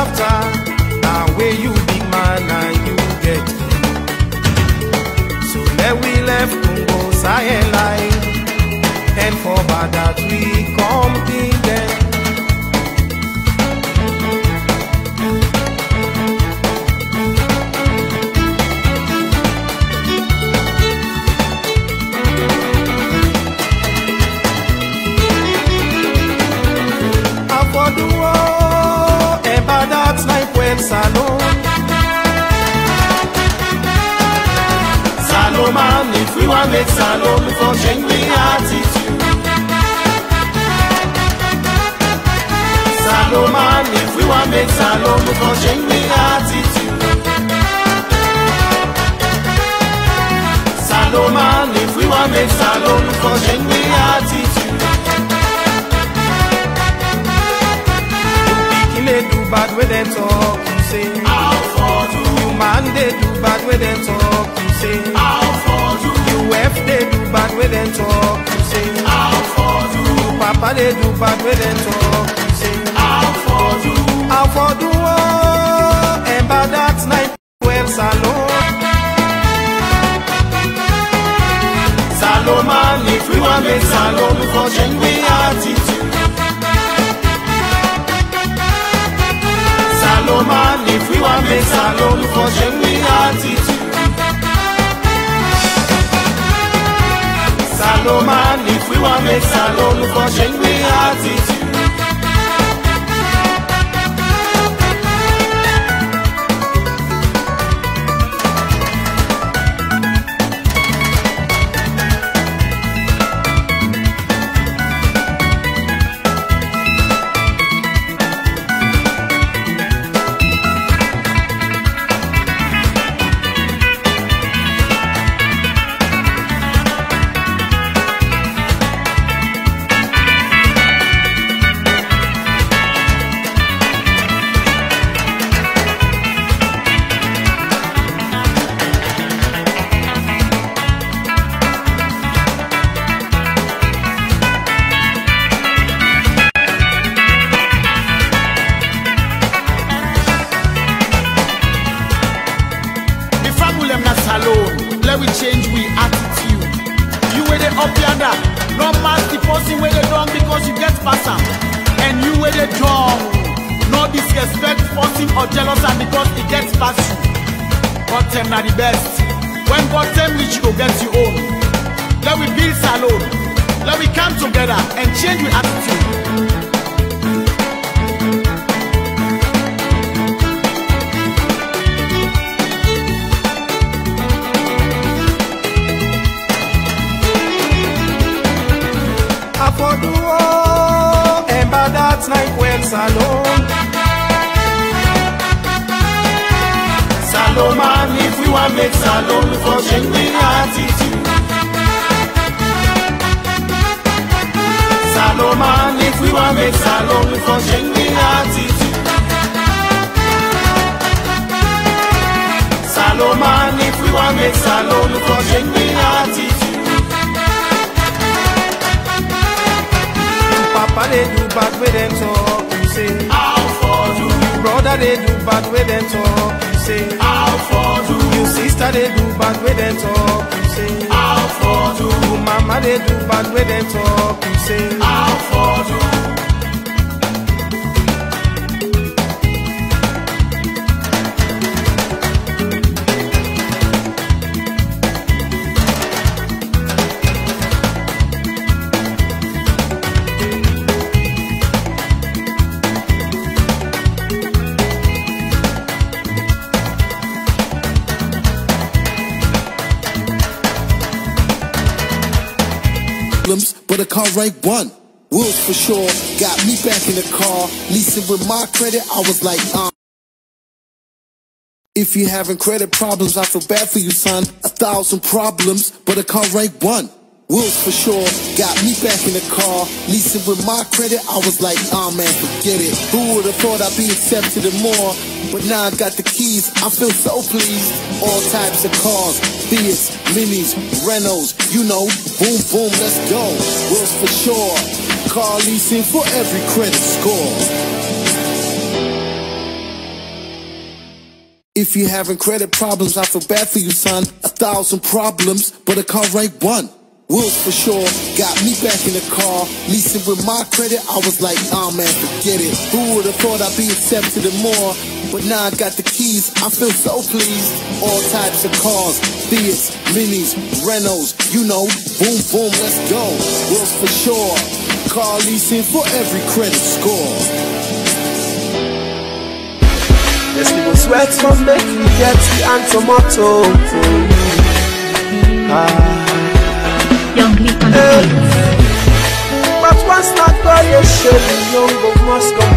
after. Now where you big man and you get. So let we left Congo Sahel line, and for bad that we compete. Salone, Salone man, if we want make Salone for change we attitude. Salone man, if we want make Salone for change we attitude. Salone man, if we want make Salone for change we attitude. They do bad with them talk, you say. How for do you man? They do bad with them talk, you say. How for do you F? They do bad with them talk, you say. How for do you Papa? They do bad with them talk, you say. How for do and bad that night well Salone. Salone man, if we want make Salone for change we attitude. Salone man, if we want make Salone for change we attitude. Salone man, if we want make Salone for change we attitude. Let we change we attitude. You where they up yonder, no mass the person where they wrong because you get faster. And you where they wrong, no disrespect, forcing or jealous and because it gets faster. God them na the best. When God them reach you go get your own. Let we build Salone. Let we come together and change we attitude. For the war, and by that night well Salone. Salone man, if we want make Salone for change we attitude. Salone man, if we want make Salone for change we attitude. Salone man, if we want make Salone for change we attitude. Papa, they do bad with them talk, you say. How for do you brother, they do bad with them talk, you say. How for do you sister, they do bad with them talk, you say. How for do you mama, they do bad with them talk, you say. How for do but a car rank 1. Wheels for sure, got me back in the car. Leasing with my credit, I was like, If you having credit problems, I feel bad for you, son. 1,000 problems, but a car rank 1. Wheels for sure, got me back in the car. Leasing with my credit, I was like, man, forget it. Who would've thought I'd be accepted and more? But now I got the keys, I feel so pleased. All types of cars, Fiats, Minis, Renaults, you know, boom, boom, let's go. Wheels for sure, car leasing for every credit score. If you having credit problems, I feel bad for you, son. 1,000 problems, but a car ain't one. Wheels for sure, got me back in the car. Leasing with my credit, I was like, man, forget it. Who would've thought I'd be accepted and more? But now I got the keys, I feel so pleased. All types of cars, Fiats, Minis, Renaults, you know, boom, boom, let's go. Wheels for sure, car leasing for every credit score. Yes, we go sweat from make we get and tomato. But once not go, you should be young, go must come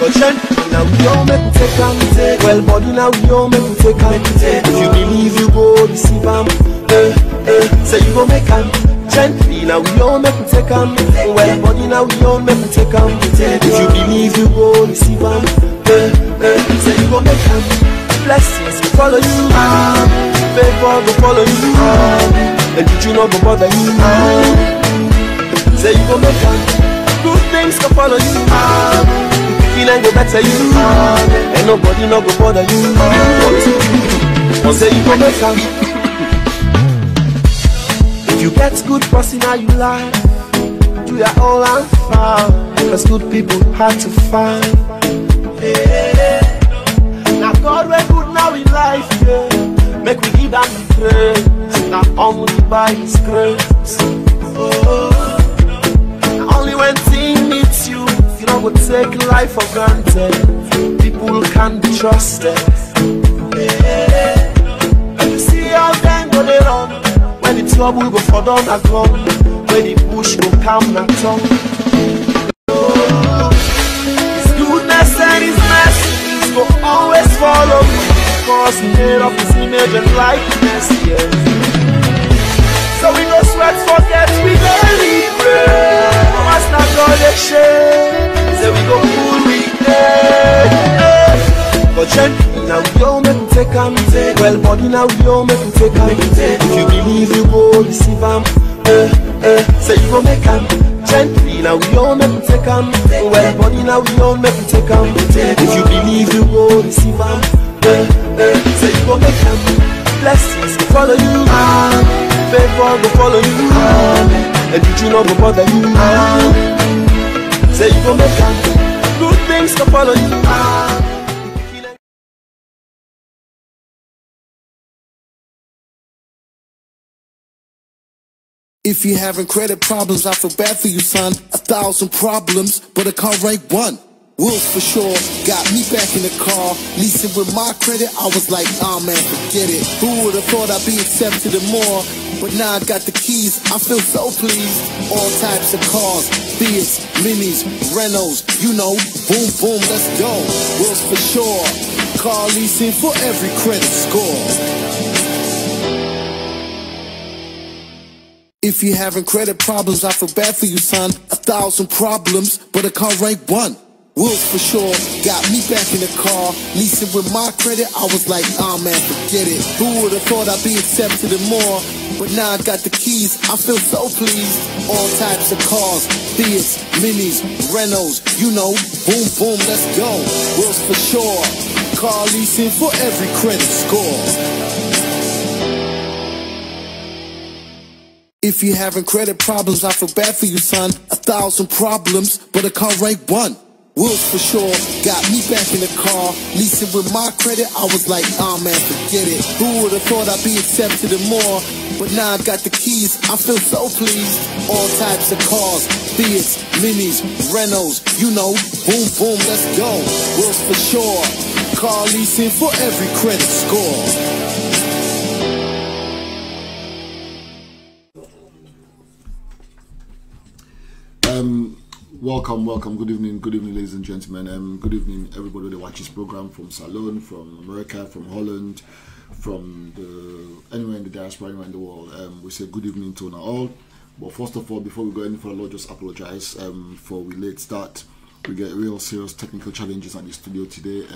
But now we all make we take them. Well, body now we all make we take them. If you believe you go receive them. Say you go make them. Gently now we all make we take them. Well, body now we all make we take them. If you believe you go receive them. Say you go make them. Blessings will follow you, favor will follow you, and did you not go bother you? Say you go make them. Good things can follow you, the feeling go better you, and nobody not go bother you. But say you go make them. If you get good person how you like, do your all and found, because good people hard to find. Now God we're good now in life, yeah. Make we give them the praise. Not only by His grace. Only when things meet you, you don't go take life for granted. People can't be trusted. You see how them go they run. When the trouble go for down a ground. When the push go come na tongue. His goodness and His mercy will always follow me, because He made of His image and likeness, yes. So we go sweat, forget, we go libre. No must not go the shame. Say we go cool, we but gently now we all make we take them. Well, body now we all make we take them. If you believe you go receive them. Say you go make them. Gently now we all make we take them. Well, body now we all make we take them. If you believe you go receive them. Say you go make them. Blessings will follow you, favor will follow you, and did you not go bother you? Say you go make them. Good things will follow you. If you having credit problems, I feel bad for you, son. 1,000 problems, but a car ain't one. Wheels for sure, got me back in the car. Leasing with my credit, I was like, man, forget it. Who would've thought I'd be accepted and more? But now I got the keys, I feel so pleased. All types of cars, Fiats, Minis, Renaults, you know, boom, boom, let's go. Wheels for sure, car leasing for every credit score. If you having credit problems, I feel bad for you, son. 1,000 problems, but a car ain't one. Wheels for sure, got me back in the car. Leasing with my credit, I was like, man, forget it. Who would've thought I'd be accepted and more? But now I got the keys, I feel so pleased. All types of cars, Fiats, Minis, Renaults, you know, boom, boom, let's go. Wheels for sure, car leasing for every credit score. If you having credit problems, I feel bad for you, son. 1,000 problems, but a car ain't one. Wheels for sure, got me back in the car. Leasing with my credit, I was like, man, forget it. Who would've thought I'd be accepted and more? But now I got the keys, I feel so pleased. All types of cars, Fiats, Minis, Renaults, you know, boom, boom, let's go. Wheels for sure, car leasing for every credit score. Welcome. Good evening, ladies and gentlemen. Good evening, everybody that watches this program from SALONE, from America, from Holland, from anywhere in the diaspora, anywhere in the world. We say good evening to all. But first of all, before we go any further, Lord, just apologize for we late start. We get real serious technical challenges at the studio today.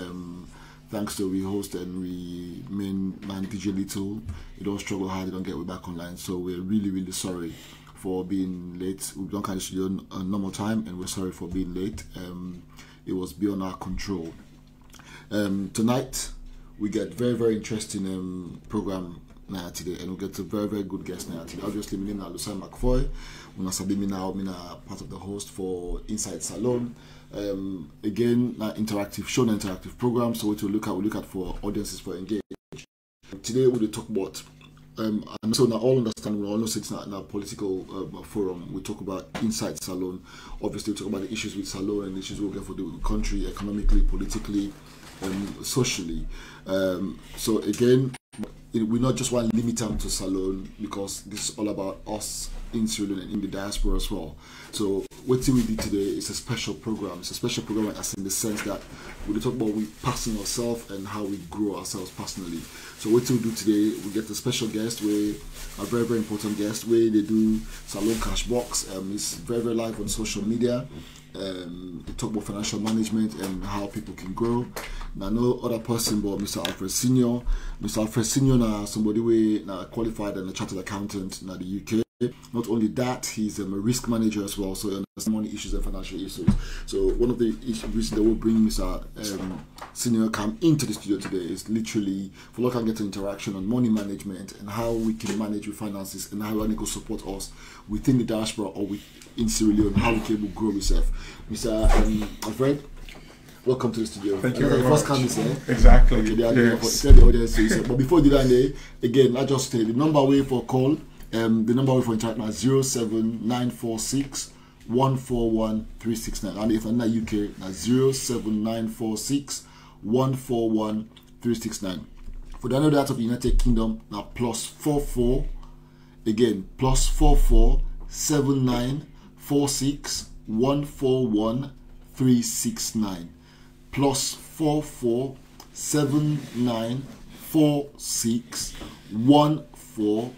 Thanks to we host and we main man DJ Little. You don't struggle hard, you don't get way back online. So we're really sorry for being late. We've done kind of studio on normal time, and we're sorry for being late. It was beyond our control. Tonight we get very interesting program now today, and we get a very good guest now today. Obviously, my name is Alusine MacFoy. When I say me now, I'm part of the host for Inside Salone. Again, an interactive show, an interactive program. So what we look at for audiences for engage. Today we will talk about. And so now all understand, we all know it's in a political forum. We talk about Inside Salone. Obviously, we talk about the issues with Salone and the issues we'll get for the country, economically, politically, socially. So again, we not just want to limit them to Salone, because this is all about us in Sierra Leone and in the diaspora as well. So what we did today is a special program. It's a special program as in the sense that we talk about we passing ourselves and how we grow ourselves personally. So what we do today, we get a special guest, a very important guest, where they do Salone CASHBOX. It's very live on social media. They talk about financial management and how people can grow. Now, no other person but Mr. Alfred Senior. Mr. Alfred Senior now somebody we qualified and a chartered accountant in the UK. Not only that, he's a risk manager as well, so he understands money issues and financial issues. So one of the reasons that will bring Mr. Senior come into the studio today is literally for us to get an interaction on money management and how we can manage your finances and how we can support us within the diaspora or in Sierra Leone, how we can grow yourself. Mr. Alfred, welcome to the studio. Thank you very much. First time is there. Exactly. Okay, yes. Tell the audience. But before you do that, again, I just say the number way for call. The number for interact now is 07946 141 369. And if I'm in the UK, that's 07946 141 369. For the other out of the United Kingdom, now +44. Again, +44 79 46 141 369. +44 79 46 141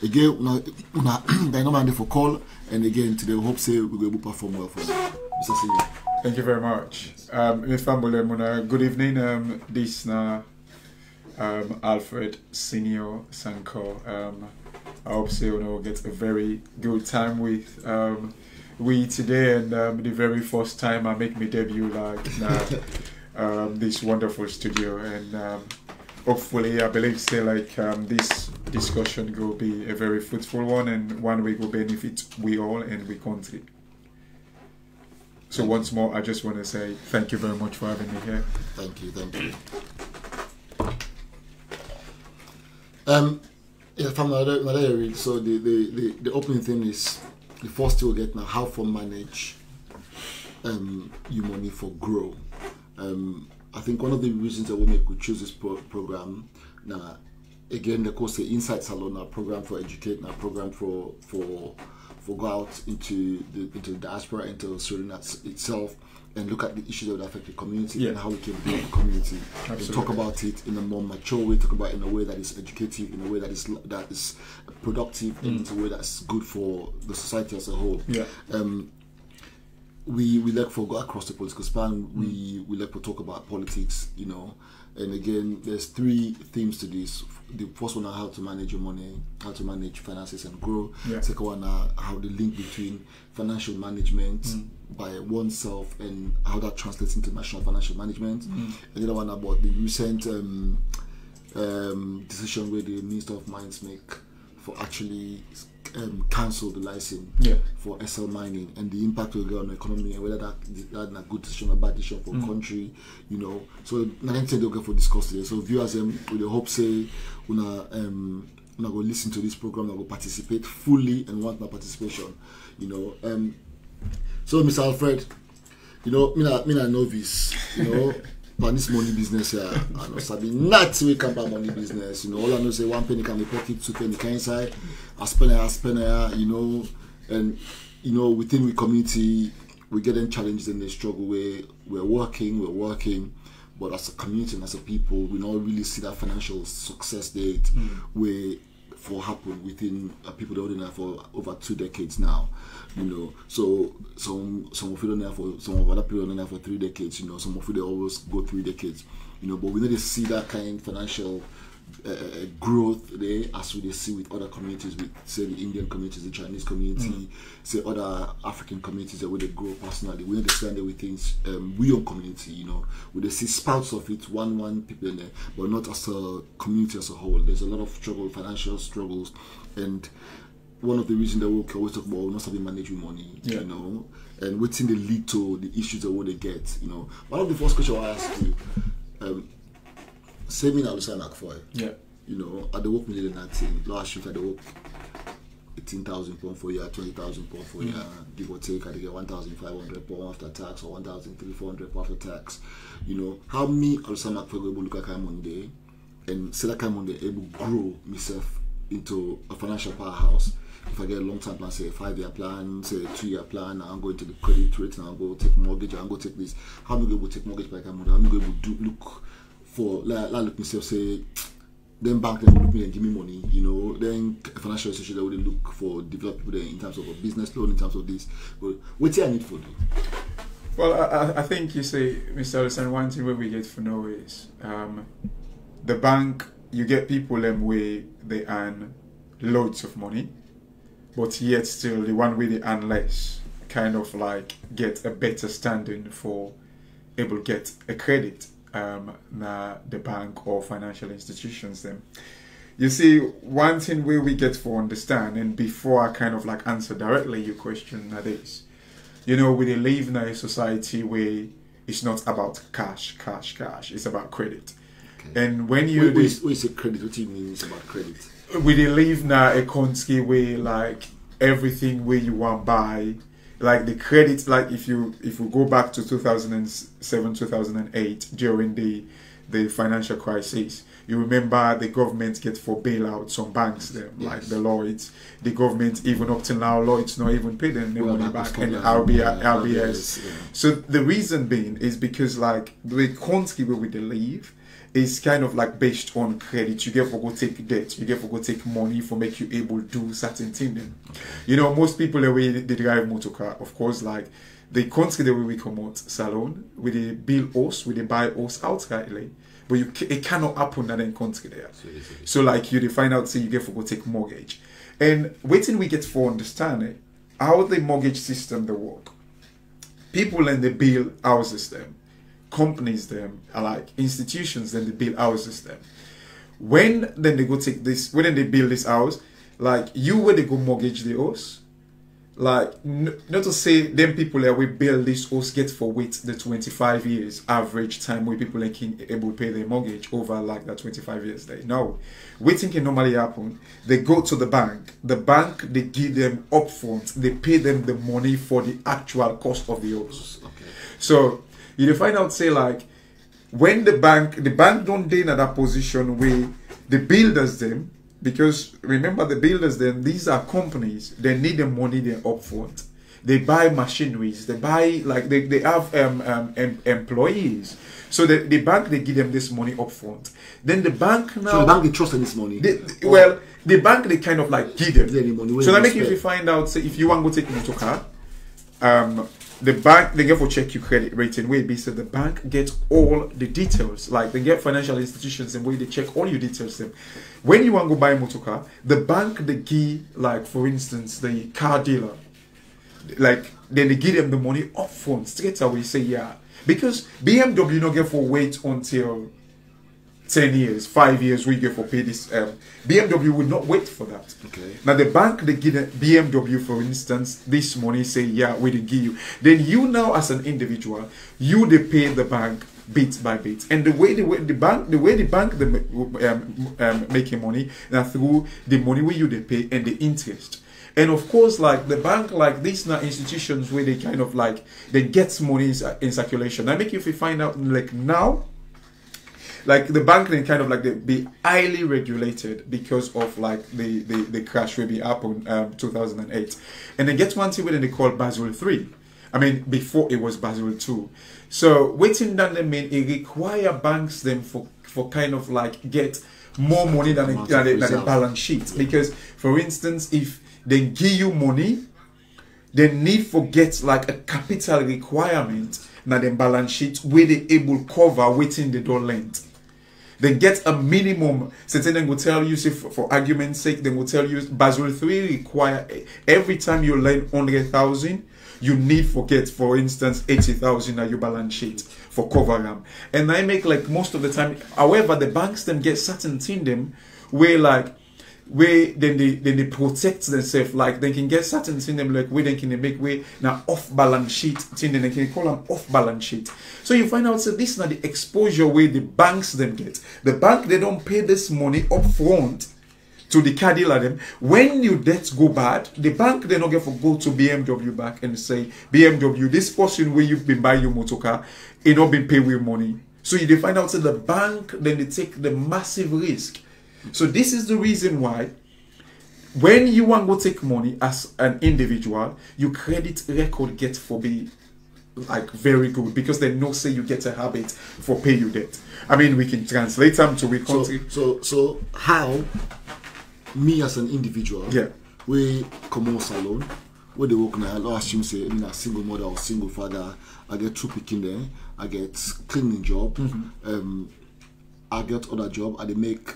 Again, I know for call, and again today we hope say we will perform well for you. Mr. Senior. Thank you very much. Good evening. This na Alfred Senior Sanko. I hope say we'll get a very good time with we today, and the very first time I make my debut this wonderful studio, and hopefully I believe say this discussion will be a very fruitful one, and one we will benefit we all and we country. So once more, I just want to say thank you very much for having me here. Thank you. From Malaria, so the opening thing is the first thing we'll get now, how to manage your money for grow. I think one of the reasons that we choose this program now, again, the course the Inside Salone, our program for educate, our program for go out into the diaspora, into Sierra Leone itself, and look at the issues that would affect the community and how we can build the community. And talk about it in a more mature way, talk about it in a way that is educative, in a way that is productive, and in a way that's good for the society as a whole. Yeah. We like to go across the political span. We like to talk about politics, And again, there's three themes to this. The first one is how to manage your money, how to manage finances and grow. Yeah. Second one, how the link between financial management by oneself and how that translates into national financial management. And the other one about the recent decision where the Minister of Mines make for actually cancel the license for SL mining and the impact will go on the economy and whether that's a good decision or bad decision for country, So nothing they'll go for discuss today. So viewers, we hope say una go listen to this program, and go participate fully and want my participation, So Mr. Alfred, me a novice, on this money business here. I know sabi not we can buy money business, all I know say 1 penny can be pocket, 2 penny can inside, I spend here, and within the community we get them challenges and they struggle where we're working, but as a community and as a people we don't really see that financial success date where for happen within people that have been there for over 2 decades now. So some of you don't there for some of other people don't there for 3 decades, some of you they always go 3 decades, but we need to see that kind of financial growth there, as we see with other communities, with say the Indian communities, the Chinese community, say other African communities that where they grow personally. We understand that with things we own community, you know, we see spouts of it, one people in there, but not as a community as a whole. There's a lot of struggle, financial struggles, and one of the reasons that we always talk about not having managing money, you know, and waiting the lead to the issues that what they get, you know. One of the first questions I asked you, saving Alusine MacFoy. You know, at the work me did nothing. Last year at the work £18,000 for a year, £20,000 for a year, give or take. I get £1,500 after tax or £1,300 after tax. You know, how me Alusine MacFoy able to look at kind one day and say that kind one day able to grow myself into a financial powerhouse. If I get a long-term plan, say a 5-year plan, say a 2-year plan, I'm going to the credit rate and I'll go take mortgage, I'm going to take this. How am I able to take mortgage by kind of? How am I able to look for, like look myself, say, then bank them will look me and give me money, you know, then financial institution that would look for develop people there in terms of a business loan, in terms of this. But what's I need for do? Well, I think you say, Mr. Alusine, one thing where we get to know is the bank, you get people where they earn loads of money, but yet still the one way they earn less kind of like get a better standing for able to get a credit. The bank or financial institutions them. You see, one thing where we get to understand, and before I kind of like answer directly your question, that is, you know, we live in a society where it's not about cash, it's about credit. Okay. And when you when you say credit, what do you mean it's about credit? We live now a country where like everything where you want buy, like the credit, like if we go back to 2007, 2008 during the financial crisis, you remember the government get for bailout some banks them, like the Lloyds. The government even up till now, Lloyds not even paid them the money back, and RBS. Yeah. So the reason being is because like the country where we live is kind of like based on credit. You get for go take debt, you get for go take money for make you able to do certain things. You know, most people the way they drive motor car, of course, like they country the way we come out salon, with the bill us, with the buy us outrightly. But it cannot happen that in country there. So like you find out say you get for go take mortgage. And waiting we get for understand how the mortgage system they work. People in the bill houses them. Companies them are like institutions, then they build houses them. When then they go take this, when they build this house, like you where they go mortgage the house, like not to say them people that we build this house get for wait the 25 years average time where people like able to pay their mortgage over like that 25 years there. No, waiting can normally happen. They go to the bank they give them upfront, they pay them the money for the actual cost of the house. Okay. So you find out say like when the bank don't dey in that position where the builders them, because remember the builders then these are companies, they need the money there upfront. They buy machineries, they buy like they have employees. So the bank they give them this money upfront. Then the bank now. So the bank they trust in this money. Well, the bank they kind of like give them. The money, so that make you find out say if you want to go take a motor car, the bank they get for check your credit rating where be so the bank gets all the details, like they get financial institutions and where they check all your details them. When you want to go buy a motor car, the bank they give, like for instance the car dealer, like then they give them the money up front straight away say yeah, because BMW not get for wait until 10 years, 5 years we get for pay this. BMW will not wait for that. Okay. Now the bank they give BMW for instance this money say yeah we they give you. Then you now as an individual you they pay the bank bit by bit, and the way the bank they making money now through the money where you they pay and the interest. And of course, like the bank, like these now institutions where they kind of like they get money in circulation. I make you find out like now. Like the bank then kind of like they be highly regulated because of like the crash will be up on 2008, and they get one thing where they call Basel 3. I mean before it was Basel 2. So waiting down the main it require banks them for kind of like get more money than the balance sheet, because for instance if they give you money, they need for get like a capital requirement now the balance sheet where they able cover waiting they don't lend. They get a minimum. Certain then will tell you, say for argument's sake, they will tell you Basel III require every time you lend 100,000, you need forget, for instance, 80,000 at your balance sheet for cover them. And I make like most of the time. However, the banks them get certain thing them where like then they protect themselves, like they can get certain thing them like where they can make way now off balance sheet thing, then they can call them off balance sheet. So you find out so this is not the exposure where the banks them get. The bank they don't pay this money up front to the car dealer them. When your debts go bad, the bank they not get for go to BMW back and say, BMW, this person where you've been buying your motor car, it not been paid with money. So you find out that the bank then they take the massive risk. So this is the reason why when you want to take money as an individual, your credit record gets for be like very good, because they know say you get a habit for pay your debt. I mean, we can translate them to we country. So how me as an individual, we come on salon, where they work now, I assume say I'm a single mother or single father, I get 2 picking there, I get cleaning job, I get other job, I they make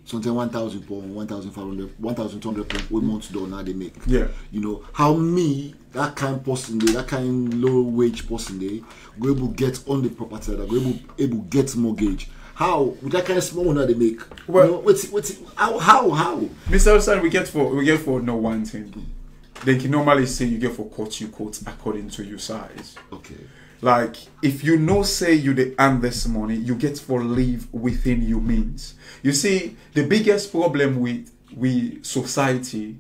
something 1,000 pounds, 1,500, 1,200 pounds a month though now they make. Yeah. You know, how me, that kind of person there, that kind of low wage person there, go able get on the property, that go able get mortgage. How with that kind of small money they make? Well, you know, what's how? Mr. Alfred, we get for no one thing. They can normally say you get for quote according to your size. Okay. Like if you know say you the earn this money, you get for live within your means. You see, the biggest problem with society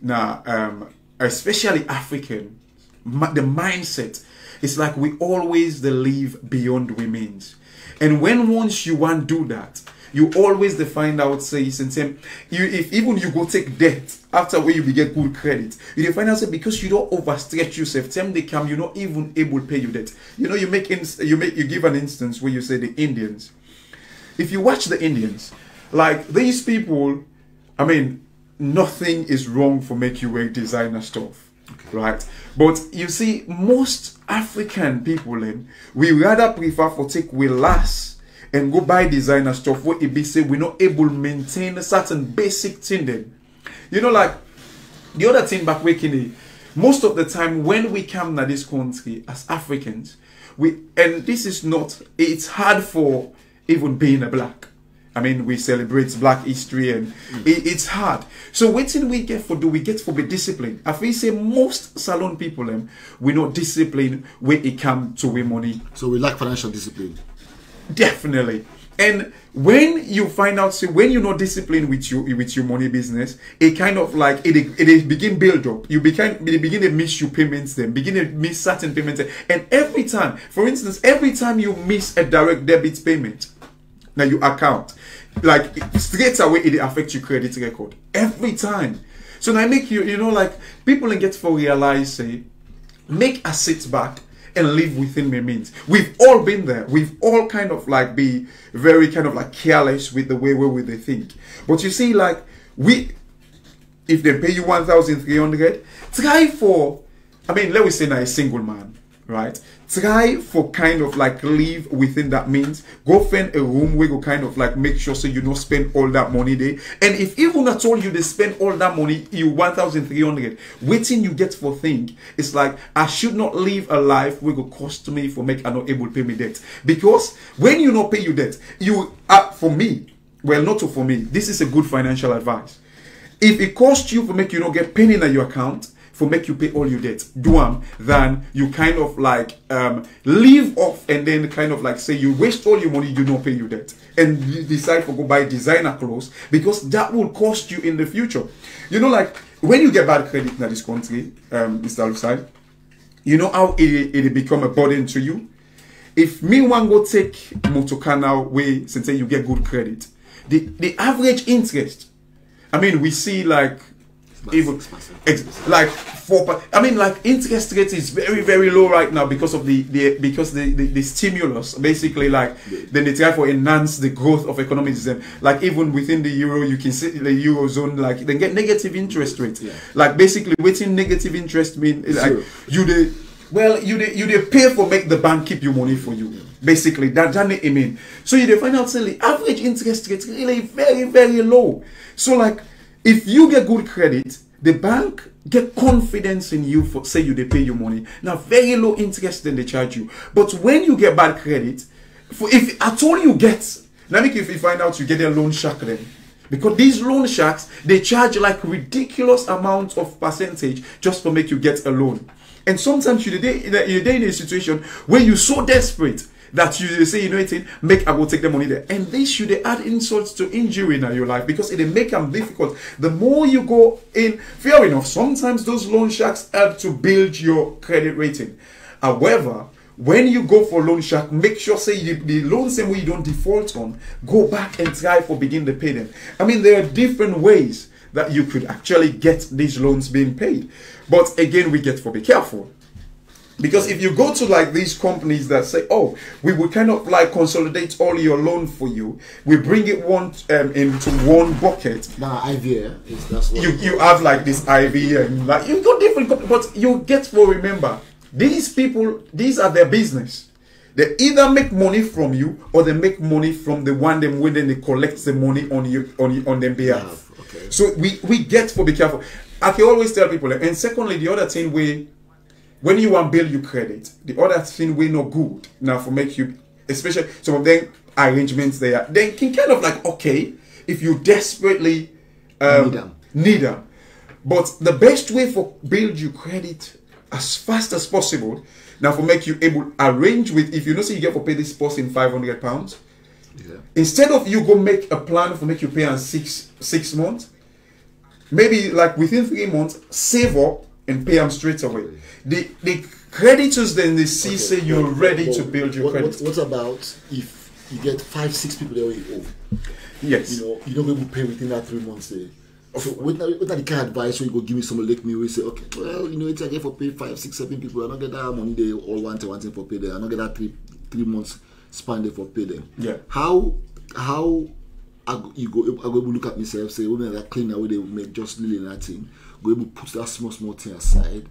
now, especially African, the mindset is like we always live beyond we means. And when once you want to do that, you always find out say if even you go take debt after where you get good credit, you find out say because you don't overstretch yourself, time they come you're not even able to pay your debt. You know, you give an instance where you say the Indians. If you watch the Indians, like these people, I mean, nothing is wrong for make you wear designer stuff. Okay. Right, but you see, most African people then we rather prefer for take we last and go buy designer stuff where it be say we're not able to maintain a certain basic thing then. You know, like the other thing back waking, most of the time when we come to this country as Africans, and this is not, it's hard for even being a black. I mean, we celebrate black history and it's hard. So what thing we get for we get for be disciplined. I feel say most salon people we not disciplined when it come to we money. So we lack financial discipline. Definitely. And when you find out, say when you're not disciplined with your money business, it kind of like it begin build up. You begin to miss your payments, then begin to miss certain payments, and every time, for instance, every time you miss a direct debit payment, now your account, like straight away it affects your credit record every time. So now make you know, like people and get for realize, say, make a sit back and live within my means. We've all been there. We've all kind of like be very kind of like careless with the way where they think. But you see, like if they pay you 1,300, try for, I mean, let me say now a single man, right? Try for kind of like live within that means. Go find a room where you kind of like make sure so you don't spend all that money there. And if even at all you they spend all that money, you 1,300, waiting you get for think, it's like I should not live a life where it cost me for make I not able to pay me debt. Because when you not pay your debt, you for me, well not for me, this is a good financial advice. If it costs you for make you not get penny in your account, for make you pay all your debt, do then you kind of like leave off and then kind of like say you waste all your money, you don't pay your debt, and you decide to go buy designer clothes because that will cost you in the future. You know, like when you get bad credit in this country, Mr. Alfred, you know how it become a burden to you. If me one go take motor car now way since you get good credit, the average interest, I mean we see like even like 4%. I mean, like interest rate is very low right now because of the stimulus. Basically, like then they try to enhance the growth of economies. And like even within the euro, you can see the eurozone like they get negative interest rate. Yeah. Like basically, waiting negative interest mean like you pay for make the bank keep your money for you. Yeah. basically that it mean. So you find out say the average interest rate really very, very low. So like if you get good credit, the bank get confidence in you for say you they pay you money. Now very low interest then they charge you. But when you get bad credit, if at all you get, now if you find out you get a loan shark then. Because these loan sharks, they charge like ridiculous amounts of percentage just to make you get a loan. And sometimes you're in a situation where you're so desperate that you say, you know what, make I will take the money there. And this should add insults to injury in your life because it make them difficult. The more you go in, fair enough, sometimes those loan sharks help to build your credit rating. However, when you go for loan shark, make sure say the loan same way you don't default on, go back and try for begin to pay them. I mean, there are different ways that you could actually get these loans being paid. But again, we get to be careful. Because if you go to like these companies that say, oh, we will kind of like consolidate all your loan for you, we bring it into one bucket. Now IVA is that's what you have like this IVA and like you got different companies, but you get to remember these people, these are their business. They either make money from you or they make money from the one them when they collect the money on you on their behalf. Yeah, okay. So we get to be careful. I can always tell people, and secondly, the other thing when you want to build your credit, the other thing we not good now for make you, especially some of them arrangements there, then can kind of like okay if you desperately need them. But the best way for build your credit as fast as possible now for make you able arrange with, if you know say you get for pay this person £500, instead of you go make a plan for make you pay in six months, maybe like within 3 months save up and pay them straight away. The creditors then they see say you're ready to build your credit. What about if you get 5-6 people that you owe? Yes. You know, you're not going to pay within that 3 months there. So what are the kind of advice when you go give me some like me we say, okay, well, you know, it's I get for pay 5, 6, 7 people, I don't get that money they all want thing for pay them. I don't get that three months span there for pay them. Yeah. How I go able look at myself, say, when that cleaner where they make just little that thing, go able put that small thing aside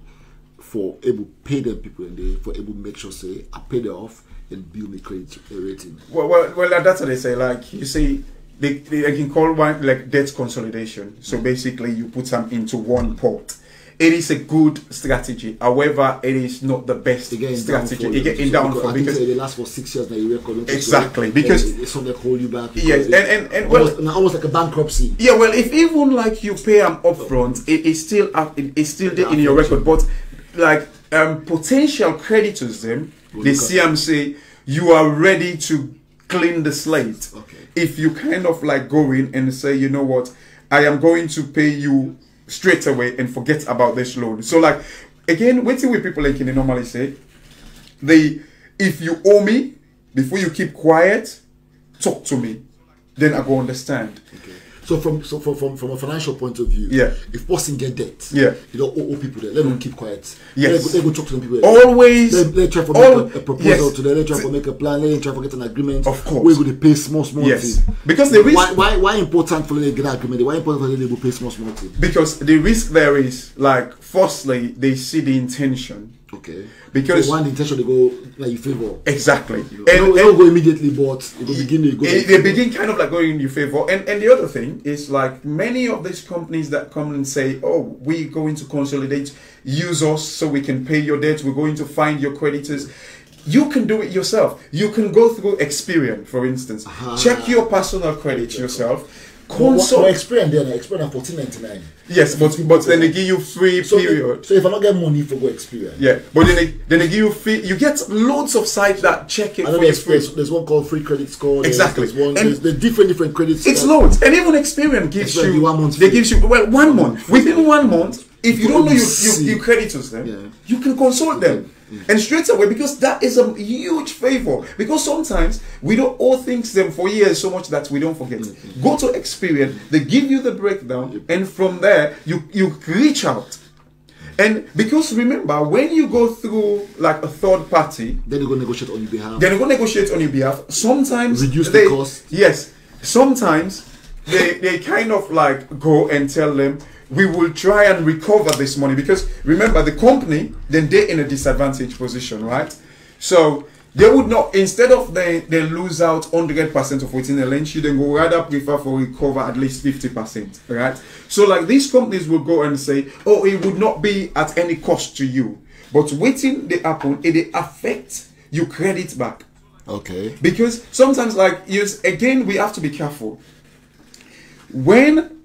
for able pay them people and they for able make sure say I pay them off and build my credit rating. Well, that's what they say. Like you see, they can call one like debt consolidation. So basically, you put them into one pot. It is a good strategy. However, it is not the best strategy. It gets in downfall because they last for 6 years now. You record exactly because it's something that hold you back. Yes, and well, almost like a bankruptcy. Yeah, well, if even like you pay them upfront, it is still there in your record. But like potential creditors, them they see and say you are ready to clean the slate. Okay. If you kind of like go in and say, you know what, I am going to pay you straight away and forget about this loan. So like again, waiting with people like they normally say, if you owe me, before you keep quiet, talk to me. Then I go understand. Okay. So from a financial point of view, yeah, if person get debt, yeah, you don't owe people there. Let them keep quiet. Yes, they go talk to them people. Always. They try to make a proposal to them. They try to make a plan. They try to get an agreement. Of course, we're going to pay small yes, thing. Because the risk. Why important for them to get an agreement? Why important for them to pay small thing? Because the risk there is like, firstly, they see the intention. Okay. Because so one intention they go like you favor. Exactly. And they don't go immediately, but they begin kind of like going in your favor. And the other thing is like many of these companies that come and say, oh, we're going to consolidate, use us so we can pay your debt, we're going to find your creditors. You can do it yourself. You can go through Experian, for instance. Check your personal credit yourself. Consult. Experian there, Experian $14.99. Yes, but then they give you free period. So if I don't get money for go Experian, yeah, but then they give you free. You get loads of sites that check it for you free. There's one called Free Credit Score. Exactly. There's different credits. It's loads, and even Experian gives you 1 month. They gives you 1 month. Within 1 month, if you don't know your creditors, then you can consult them. And straight away, because that is a huge favor. Because sometimes we don't owe things them for years so much that we don't forget. Go to Experian, they give you the breakdown, and from there you reach out. And because remember, when you go through like a third party, then they're going to negotiate on your behalf. Sometimes reduce the cost. Yes. Sometimes they kind of like go and tell them, we will try and recover this money, because remember the company, then they're in a disadvantaged position, right? So they would not, instead of they lose out 100% of within the lens, you then go rather prefer for recover at least 50%, right? So like these companies will go and say, oh, it would not be at any cost to you, but waiting the happen, it affects your credit back. Okay. Because sometimes, like, again, we have to be careful. When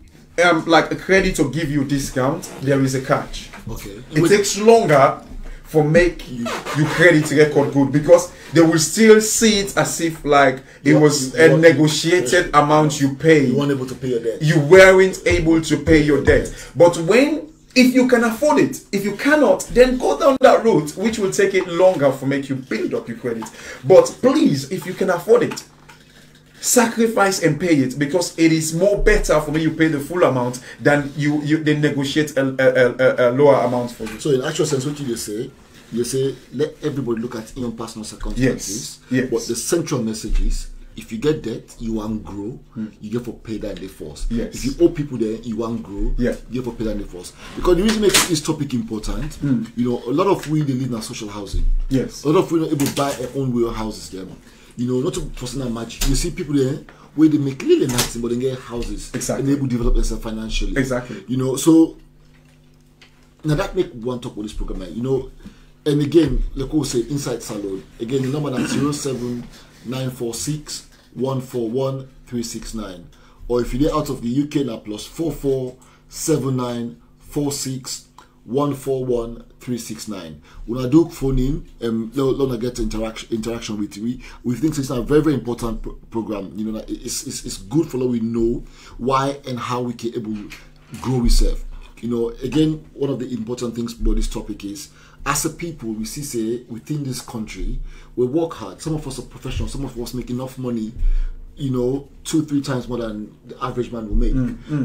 like a creditor give you discount, there is a catch. Okay. It takes longer for make your credit record good, because they will still see it as if like it was a negotiated amount you pay. You weren't able to pay your debt. You weren't able to pay your debt. But if you can afford it, if you cannot, then go down that route, which will take it longer for make you build up your credit. But please, if you can afford it, sacrifice and pay it, because it is more better for me you pay the full amount than they negotiate a lower amount for you. So in actual sense, what you say let everybody look at your personal circumstances. Yes. But the central message is, if you get debt, you want grow, you get for pay that they force. Yes. If you owe people there, you want grow, you get for pay that they force. Because the reason makes this topic important, you know, a lot of we they live in social housing. Yes. A lot of we not able to buy their own way houses them. You know, not to personal match. You see people there where they make little nothing, but they get houses. Exactly. And they able to develop themselves financially. Exactly. You know, so now that make one talk about this program, you know, and again, like we say, inside Salone, again, the number is 07946 141 369. Or if you're out of the UK now, plus 447946 141 369. When I do phone in, let me get interaction with you. We think it's a very, very important program. You know, it's good for us. We know why and how we can able to grow ourselves. You know, again, one of the important things about this topic is, as a people, we see say within this country, we work hard. Some of us are professionals. Some of us make enough money, you know, 2-3 times more than the average man will make.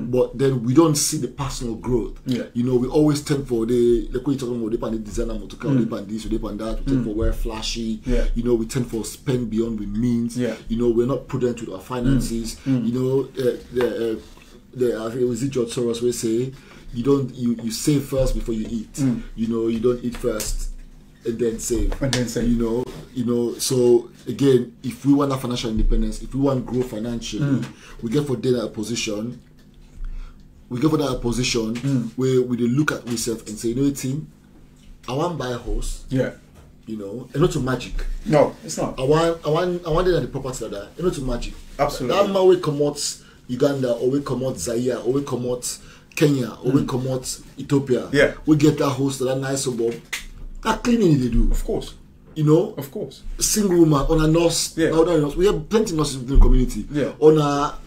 But then we don't see the personal growth. Yeah. You know, we always tend for the like what you're talking about, the designer motor, they pan this, they pan that, we tend for wear flashy. Yeah. You know, we tend for spend beyond we means. Yeah. You know, we're not prudent with our finances. You know, I think it was George Soros will say, you save first before you eat. You know, you don't eat first and then save. You know, so again, if we want our financial independence, if we want to grow financially, we get for that position. Where we look at ourselves and say, you know what, team, I want to buy a house. Yeah. You know, and not to magic. No, it's not. I want it at the property like that, and not to magic. Absolutely. That man will come out Uganda, or we come out Zaire, or we come out Kenya, or we come out Ethiopia. Yeah. We get that house to that nice suburb. That cleaning they do. Of course. You know? Of course. Single woman, on a nurse. Yeah. We have plenty of nurses in the community. Yeah. On a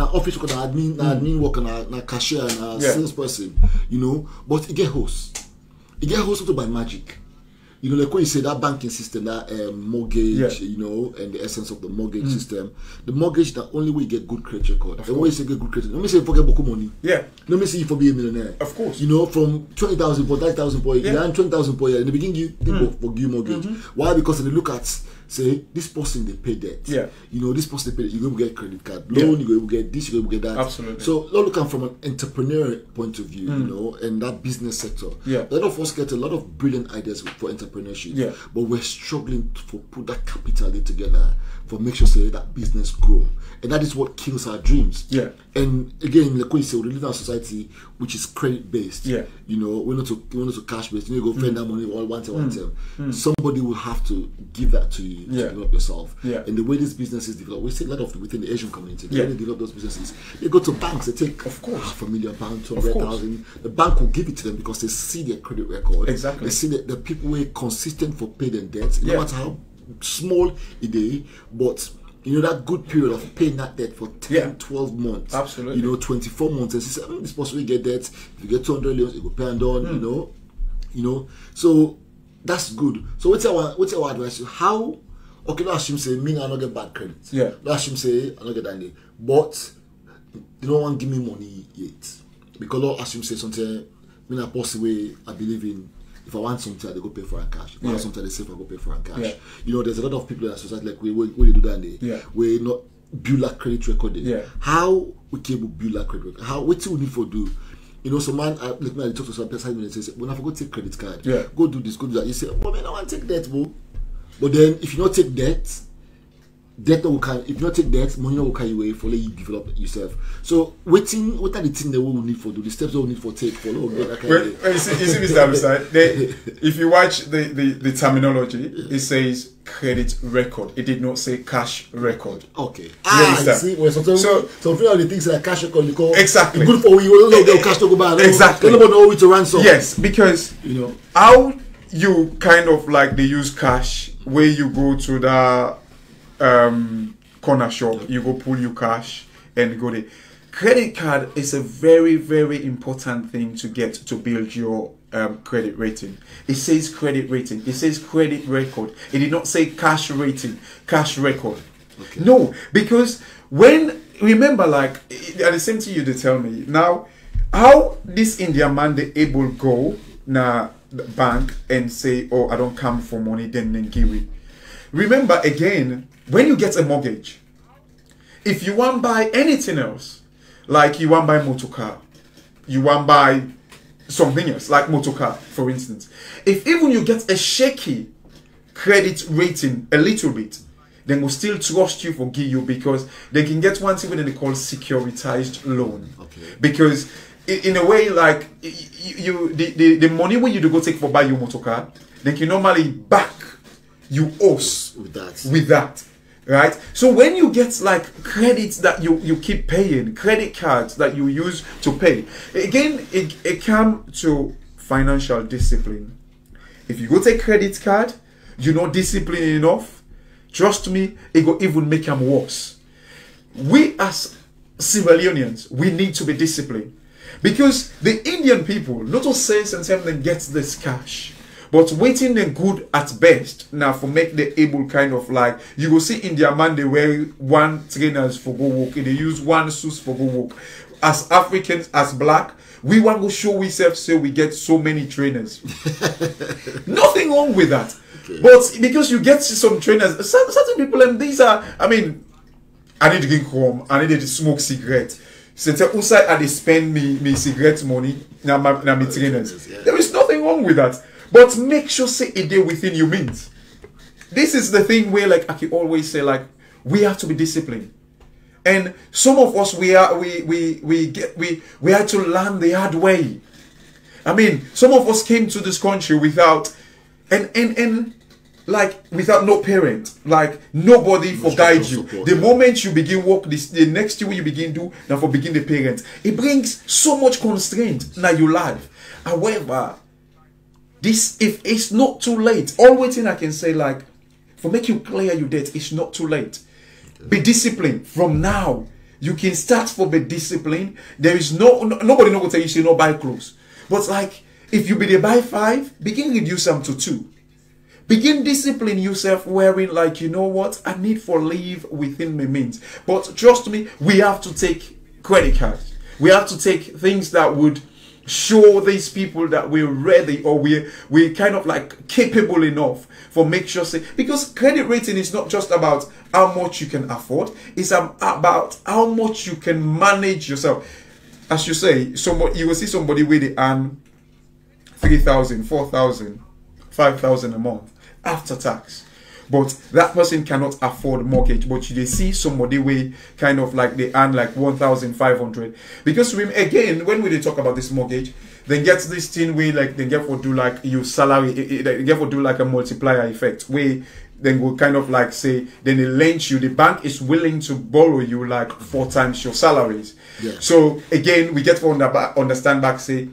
office worker, admin worker, a cashier, and a salesperson. You know? But it get host. It get host by magic. You know, like when you say that banking system, that mortgage, you know, and the essence of the mortgage system. The mortgage, the only way you get good credit record. And when you say get good credit, let me say you forget beaucoup money. Yeah. Let me say you for be a millionaire. Of course. You know, from 20,000 for 30,000 per year, and 20,000 per year. In the beginning, you for give mortgage. Why? Because they look at, say, this person they pay debt. Yeah. You know, this person they pay. You go get credit card loan. You go get this. You go get that. Absolutely. So, looking from an entrepreneur point of view, you know, and that business sector. Yeah. A lot of us get a lot of brilliant ideas for entrepreneurship. Yeah. But we're struggling to put that capital together for make sure say that business grow, and that is what kills our dreams. Yeah. And again, like we say, we live in a society which is credit based. Yeah. You know, we're not to cash based. You know, you go spend that money all one time. Somebody will have to give that to you to develop yourself. Yeah. And the way this business is developed, we see a lot of within the Asian community. When they develop those businesses, they go to banks. They take £500,000, £200,000. The bank will give it to them because they see their credit record. Exactly. They see that the people who are consistent for paying their debts, no matter how small it is, but you know that good period of paying that debt for 10, 12 months. Absolutely. You know, 24 months. And she said, this person will get debt. If you get 200 loans, it will pay and on. You know. So that's good. So what's our advice? How? Okay, let's assume say me I not get bad credit. Yeah. Let's assume say I not get that, but they don't want to give me money yet because let's assume say something. Me na possible I believe in. If I want something, they go pay for a cash. If I want something, they say I go pay for a cash. Yeah. You know, there's a lot of people in our society like we do that. We not build that credit record. Yeah. How we can build that credit record? What do we need to do? You know, some man like me, I talk to some person and say, when I forgot to take credit card, go do this, go do that. You say, oh man, I want to take that, bro. But then if you not take debt, debt will can, if you not take debt, money will carry away for let you develop it yourself. So what are the things that we will need for do, the steps that we need for take for you see Mr. Alusine, if you watch the terminology, it says credit record. It did not say cash record. Okay. See? Well, sometimes of the things like cash record you call exactly good for you, don't get cash to go back. Exactly. Nobody know which to ransom. Yes, because you know how you kind of like they use cash where you go to the corner shop, you go pull your cash and go there. Credit card is a very, very important thing to get to build your credit rating. It says credit rating. It says credit record. It did not say cash rating, cash record. Okay. No, because when, remember, like, at the same time you did tell me, now, how this Indian man, they able go na the bank and say, oh, I don't come for money, then give it. Remember, again, when you get a mortgage, if you want to buy anything else, like you want to buy motor car, you want to buy something else, like motor car, for instance, if even you get a shaky credit rating a little bit, then will still trust you for give you, because they can get one thing that they call securitized loan. Okay. Because in a way, like the money when you do go take for buy your motor car, they can normally back you us with that. Right? So when you get like credits that you keep paying, credit cards that you use to pay, again, it comes to financial discipline. If you go take credit card, you're not disciplined enough, trust me, it will even make them worse. We as civilians, we need to be disciplined. Because the Indian people, not to say sometimes they get this cash, but waiting them good at best now for make the able kind of like, you will see India man, they wear one trainers for go walk, they use one suits for go walk. As Africans, as black, we want to show ourselves so we get so many trainers. Nothing wrong with that. Okay. But because you get some trainers, certain people, and these are, I mean, I need to drink home, I need to smoke cigarette. So outside I spend me cigarette money, now my trainers. Yeah. There is nothing wrong with that. But make sure say a day within your means. This is the thing where, like I can always say, like we have to be disciplined. And some of us we had to learn the hard way. I mean, some of us came to this country without like without no parent, like nobody for guide you. Support, the moment you begin work, the next year you begin do now for begin the parents, it brings so much constraint now your life. However, this, if it's not too late, all waiting I can say, like, for make you clear your debt, it's not too late. Be disciplined from now. You can start for the discipline. There is nobody no go tell you say no buy clothes. But like, if you be there buy 5, begin reduce them to 2. Begin discipline yourself wearing like, you know what, I need for leave within my means. But trust me, we have to take credit cards. We have to take things that would show these people that we're ready, or we're kind of like capable enough for make sure say, because credit rating is not just about how much you can afford, it's about how much you can manage yourself. As you say, somebody, you will see somebody where they earn 3,000, 4,000, 5,000 a month after tax, but that person cannot afford mortgage. But you see somebody where kind of like they earn like 1,500, because we, again, when we talk about this mortgage, then get this thing where like they get for do like your salary, they get for do like a multiplier effect where then will kind of like say, then they lend you, the bank is willing to borrow you like 4 times your salaries. Yeah. So again, we get to understand back, say,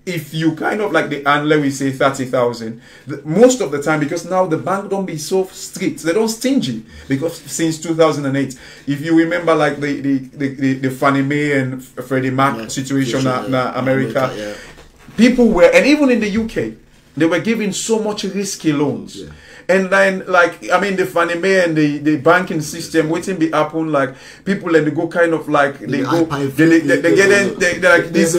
if you kind of like the earn, let me say 30,000, most of the time, because now the bank don't be so strict, they don't stingy, because since 2008, if you remember like the Fannie Mae and Freddie Mac situation in America, yeah. People were, and even in the UK, they were giving so much risky loans. Yeah. And then, like, I mean, the Fannie Mae and the banking system, waiting be happen, like, people and they go kind of like, they go, they get in, they like this,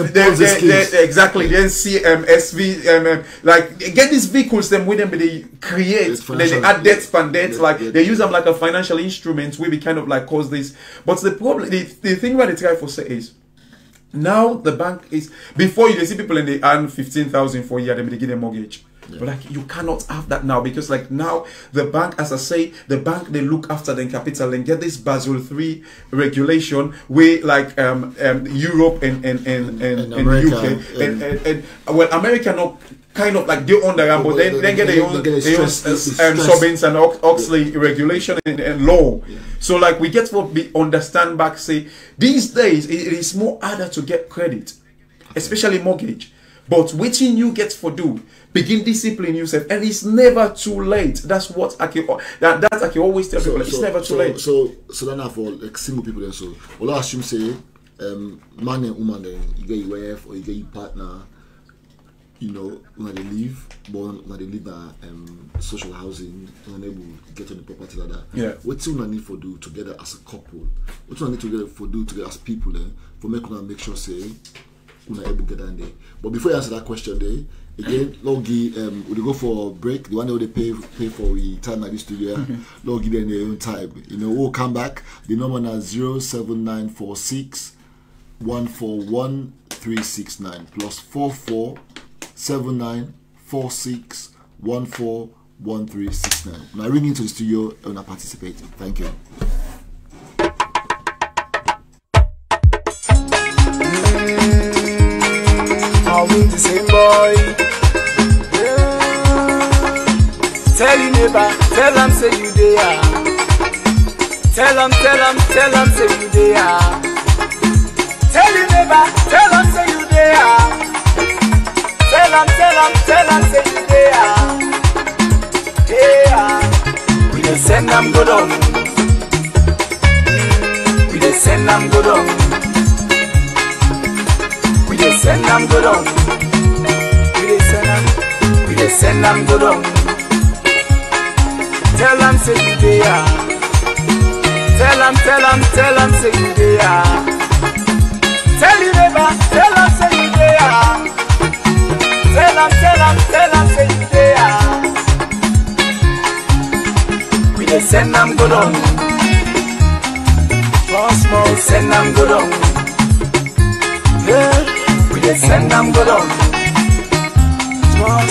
exactly, then SV, like, they get these vehicles, then with them, they create, then they add debt, like, they use them like a financial instrument, where we kind of like cause this. But the problem, the thing where they try for say is, now the bank is, before you, they see people and they earn 15,000 for a year, then they give them mortgage. But like you cannot have that now, because like now the bank, as I say, the bank, they look after the capital and get this Basel III regulation where like Europe and America, UK and well, America not kind of like they own the but then get their own Sarbanes and Oxley regulation and law. So like we get what we understand back, say these days it is more harder to get credit, especially mortgage. But waiting you get for do, begin discipline yourself, and it's never too late. That's what I can always tell people. It's never too late. So then for like single people then, so well I assume say man and woman then you get your wife or you get your partner, you know, when they leave, but when they leave social housing, when they will get on the property like that. Yeah. What do you need for do together as a couple? What do you need to do together as people then for make sure say we're able to get down there? But before you answer that question there, again, Logi, we go for a break. The one that they pay for we time at the studio, Logi them their own time. You know, we'll come back. The number is 07946 141 369 plus 447946 141369. Now ring into the studio and I participate. Thank you. The same boy. Yeah. Tell you neighbor, tell them say you there. Tell them say you there. Tell you neighbor, tell them say you there. Tell them say you there. Yeah. We dey send them go down. We dey send them go down. We dey send them go down. We dey send them go down. Tell them say you there. Tell them say you there. Tell you neighbor, tell them say you there. Tell them say you there. We dey send them go down. Small, send them go down. Yeah. We dey send them go down. Small,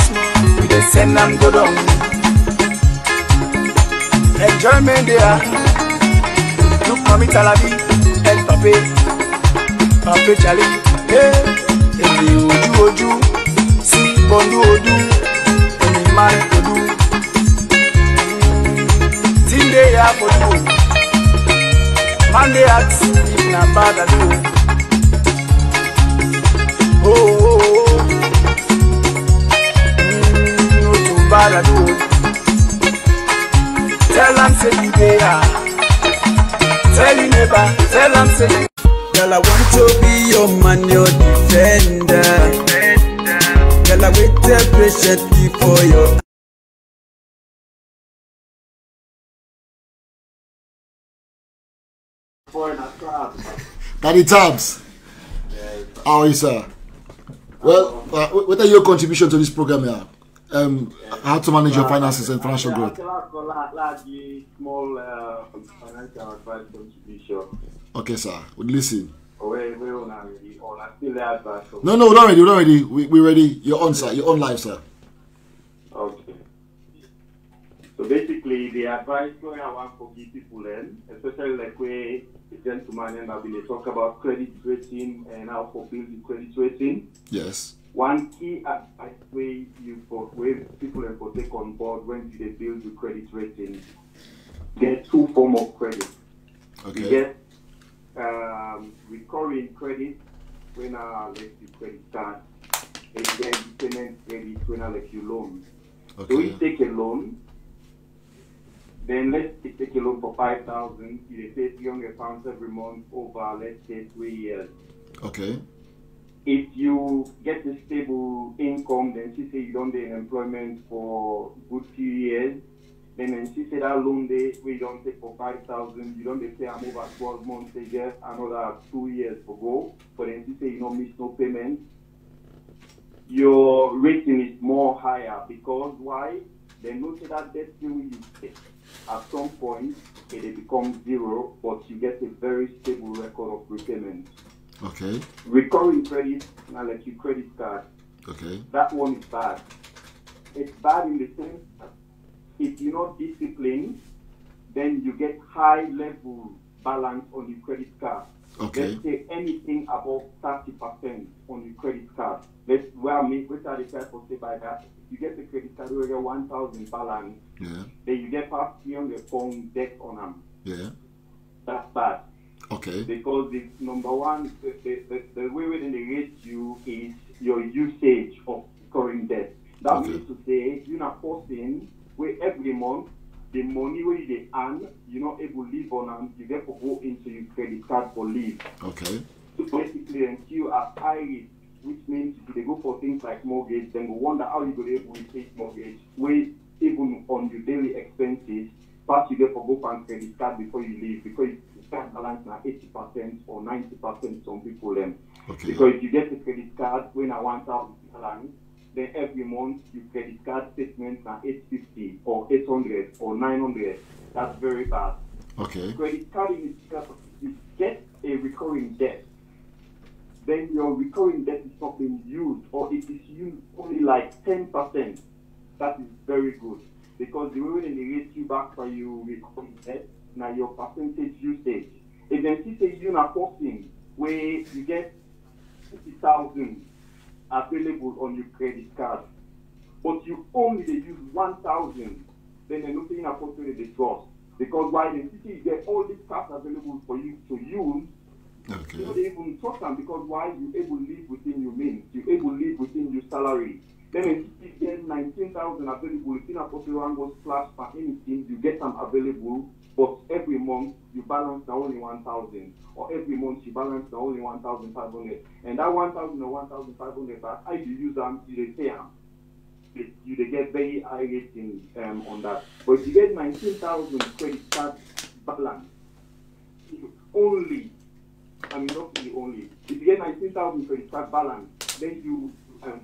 we dey send them go down. Enjoyment there. Look mommy Talabi and Pape Charlie. Hey, Ebi Oju, see Bondu Odu, Emi Man Odu. Team day here for you. Man dey ask if na bad I do. No too bad I do. Tell them say you there. Tell you neighbor, tell them say you. Girl, I want to be your man, your defender. Girl, I wait patiently for your. Daddy Tabs, how are you, sir? Well, what are your contribution to this program here? How to manage your finances and financial growth? Small financial advice contribution. Okay, sir. We'll listen. No, we're not ready. We're ready. You're on, sir. You're on live, sir. Okay. So basically, the advice going around for people then, especially like where the gentleman and they talk about credit rating and how to build the credit rating. Yes. One key advice where people have to take on board when they build the credit rating, get two forms of credit. Okay. You get recurring credit when like the credit card, and then payment credit when like you loan. Okay. So you take a loan, then let's take a loan for 5,000. You pay £300 every month over, let's say, 3 years. Okay. If you get a stable income, then she say you don't do employment for a good few years. Then she said that loan day we don't take for 5,000, you don't pay them over 12 months, they get another 2 years to go. But then she say you don't miss no payment. Your rating is more higher because why? They notice that debt bill you pay at some point it becomes zero, but you get a very stable record of repayment. Okay. Recurring credit, now like your credit card. Okay. That one is bad. It's bad in the sense that if you're not disciplined, then you get high level balance on your credit card. Okay. Let's say anything above 30% on your credit card. Which are the type of say by that? You get the credit card with a 1,000 balance, Yeah. then you get past 300 pound debt on them. Yeah. That's bad. Okay. Because the number one, the way within they rate you is your usage of recurring debt. That Okay. means to say you're not forcing where every month the money where they earn, you're not able to live on them, you therefore go into your credit card for leave. Okay. So basically, then you are high risk, which means if they go for things like mortgage, then we wonder how you go able to pay mortgage, where even on your daily expenses, first you therefore go for a credit card before you leave, because you start balance now 80% or 90% some people then. Okay. Because if you get the credit card when I 1,000 balance, then every month your credit card statement now 850 or 800 or 900. That's very bad. Okay. Credit card in itself, if you get a recurring debt, then your recurring debt is not being used, or it is used only like 10%. That is very good, because the way they rate you back for your recurring debt, now your percentage usage. If then you say you're not forcing where you get 50,000 available on your credit card, but you only use 1,000, then they're not saying a portion they trust. Because why the city get all these cards available for you to use, Okay. you know, they even trust them, because why you able to live within your means, you able to live within your salary. Then when you get 19,000 available, if you not possible one go splash for anything, you get them available, but every month you balance now only 1,000, or every month you balance now only 1,500, and that 1,000 or 1,500 back, how you use them, you pay them. You get very high rating on that. But if you get 19,000 credit card balance, you only, I mean not really only, if you get 19,000 credit card balance, then you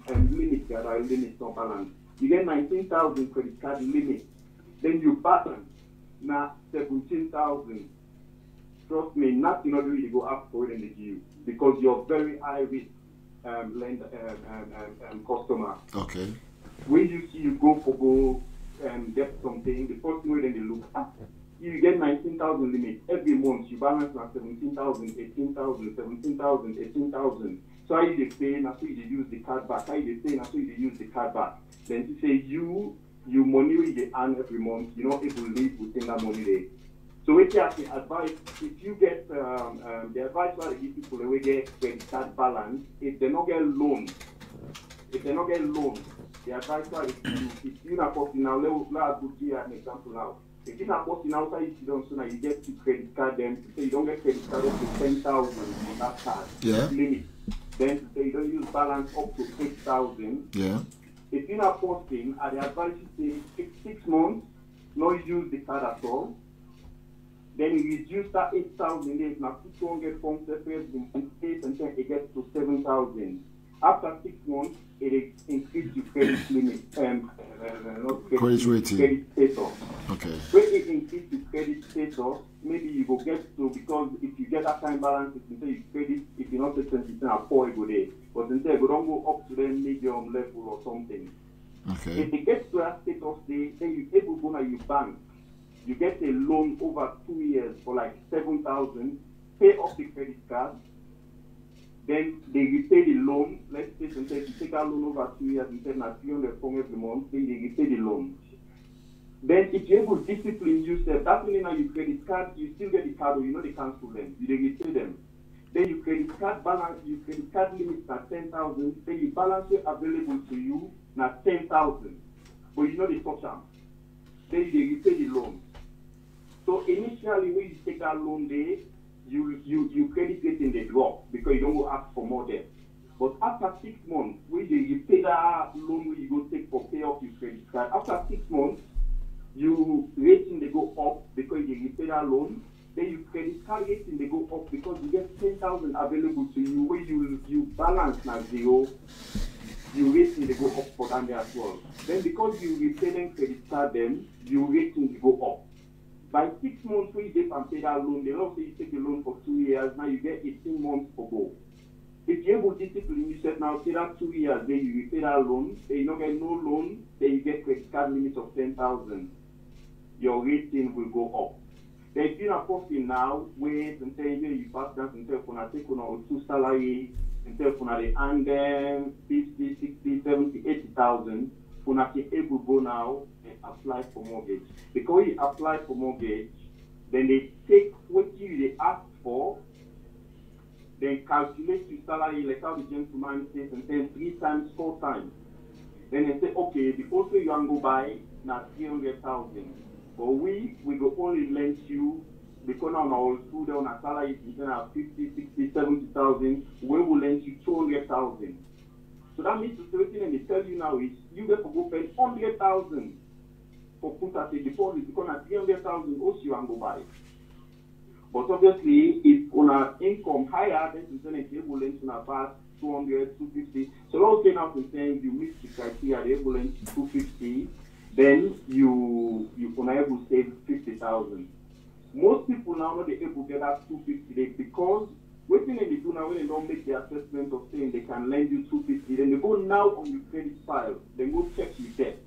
limit that, or limit not balance. You get 19,000 credit card limit, then you balance now 17,000. Trust me, nothing not really go up for it in the queue, because you're very high risk customer. Okay. When you see you go get something, the first way then they look at, you get 19,000 limit. Every month you balance now 17,000, 18,000, 17,000, 18,000. So how you pay, now so you use the card back. How you pay, now so you use the card back. Then you say you money where you earn every month, you're not able to live within that money there. So what you have to advise, if you get the advice why they give people they will get credit card balance, if they not get loan, the advice is if you're not posting now, let's go give an example now. If you're not posting outside, you don't so now you get to credit card them to say you don't get credit card up to 10,000 on that card limit. Then to say you don't use balance up to 8,000. Yeah. If you're not posting, the advice is say 6 months, not use the card at all. Then you reduce that 8,000 days, now 200 pounds separate in 8 and 10, it gets to 7,000. After 6 months, it increases your credit limit, credit rating. Credit status. Okay. When it increases your credit status, maybe you will get to, because if you get that time balance, it can say your credit, if you're not 20% at 4, it go there. But instead, you don't go up to the medium level or something. Okay. If it gets to that status, then you're able to go to your bank. You get a loan over 2 years for like 7,000, pay off the credit card, then they repay the loan. Let's say if you take that loan over 2 years and say now 300 pounds every month, then they repay the loan. Then if you're able to discipline yourself, that's when now your credit card, you still get the card, or you know they cancel them, you repay them. Then your credit card balance, your credit card limit at 10,000, then your balance available to you now 10,000, but you know they touch them. Then they repay the loan. So initially when you take that loan there, you credit rating they drop because you don't go ask for more debt. But after 6 months, when you pay that loan where you go take for pay off your credit card, after 6 months, you rating they go up because you repay that loan. Then your credit card rating they go up because you get 10,000 available to you where you balance now 0. Your rating they go up for that there as well. Then because you repay them credit card them, your rating they go up. By 6 months when you get and pay that loan, they don't say you take a loan for 2 years, now you get 18 months to go. If you're able discipline yourself now, say that 2 years, then you repay that loan, then you don't get no loan, then you get credit card limit of 10,000. Your rating will go up. There's been a person now where some say you pass down some telephone, I take on 2 salary, and telephone at the end 50, 60, 70, 80,000, for not able to go now and apply for mortgage. Because you apply for mortgage, then they take what they ask for, then calculate your salary like how the gentleman says and say 3 times, 4 times. Then they say, okay, the first way you can go buy now 300,000. But we go only lend you, because now our school down a salary is 50, 60, 70,000, we will lend you 200,000. So that means the thing and they tell you now is you get to go pay 100,000 for put as a deposit, because now 300,000 also you can go buy. But obviously, if on our income higher, then the able lend to about 200, 250. So all came out and saying you meet the criteria, the able lend to 250, then you can able to save 50,000. Most people now not able to get that 250 because what thing they do now when they don't make the assessment of saying they can lend you 250, then they go now on your credit file, then go check your debt.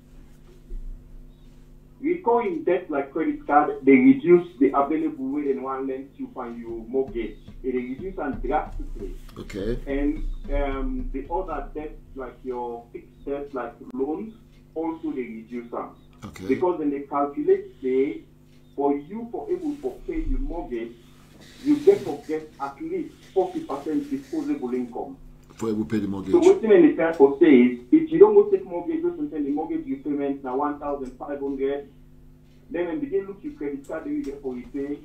Recalling debt like credit card, they reduce the available way they want to lend you from your mortgage. They reduce and drastically. Okay. And the other debts like your fixed debts like loans, also they reduce them. Okay. Because when they calculate, say, for you for able to pay your mortgage, you get to get at least 40% disposable income. For able to pay the mortgage. So what in the cash for say is, if you don't go take mortgage, just the mortgage repayment now 1,500, then when begin look your credit card you get for repay,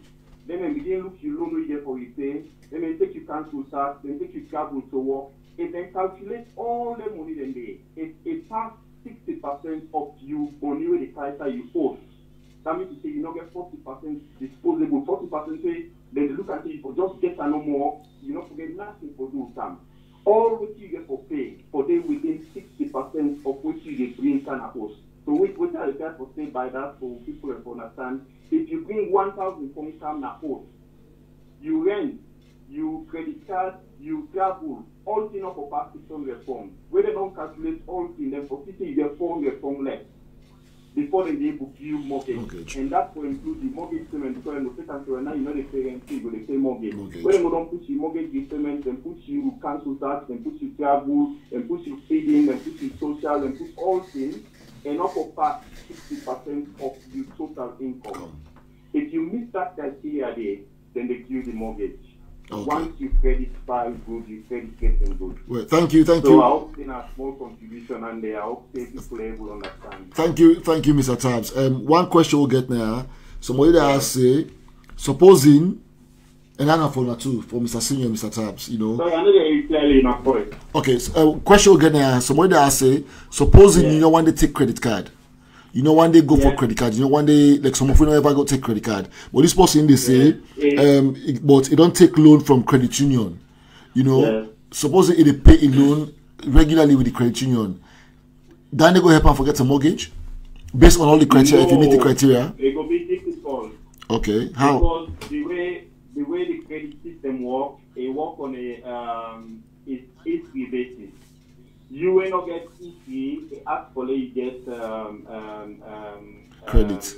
then when begin look your loan you get for repay, then they take you cancel tax, then take you travel to work, and then calculate all the money then it pass 60% of you money with the price you owe. That means to say you don't get 40% disposable, 40% say then they look at it for just get no more, you don't forget nothing for do time. All what you get for pay for them within 60% of what you get bring can host. So what I require for say by that for people to understand, if you bring 1,000 from come na host, you rent, you credit card, you travel, all things up for past 600 pounds. Where they don't calculate all things, then for 50 you get 400 pounds less before they able to give you mortgage. And that will include the mortgage payment, because in the second story now you know they pay rent fee, but they pay mortgage. When they don't put you mortgage payment, then put you cancel tax, then put you travel, then put you feeding, then put you social, then put all things, and up for past 60% of your total income. If you miss that criteria there, then they give you the mortgage. Okay. Once you credit file good, you credit getting good. Well, thank you. So I hope in a small contribution and I hope people able to understand. Thank you, Mr. Tabs. One question we'll get now. Somebody that has say, supposing, and I know for two for Mr. Senior, Mr. Tabs, you know. Sorry, I know that clearly enough for it. Okay, so question we'll get now. Somebody that has say, supposing you know when they take credit card. You know, one day go for credit card. You know, one day, like some of you never go take credit card. But this person, they say, but it don't take loan from credit union. You know, suppose they pay a loan regularly with the credit union. Then they go help and forget a mortgage based on all the criteria. If you meet the criteria, it will be difficult. Okay, how? Because the way the credit system works, it works on a history basis. You will not get easy. They ask for you get credit,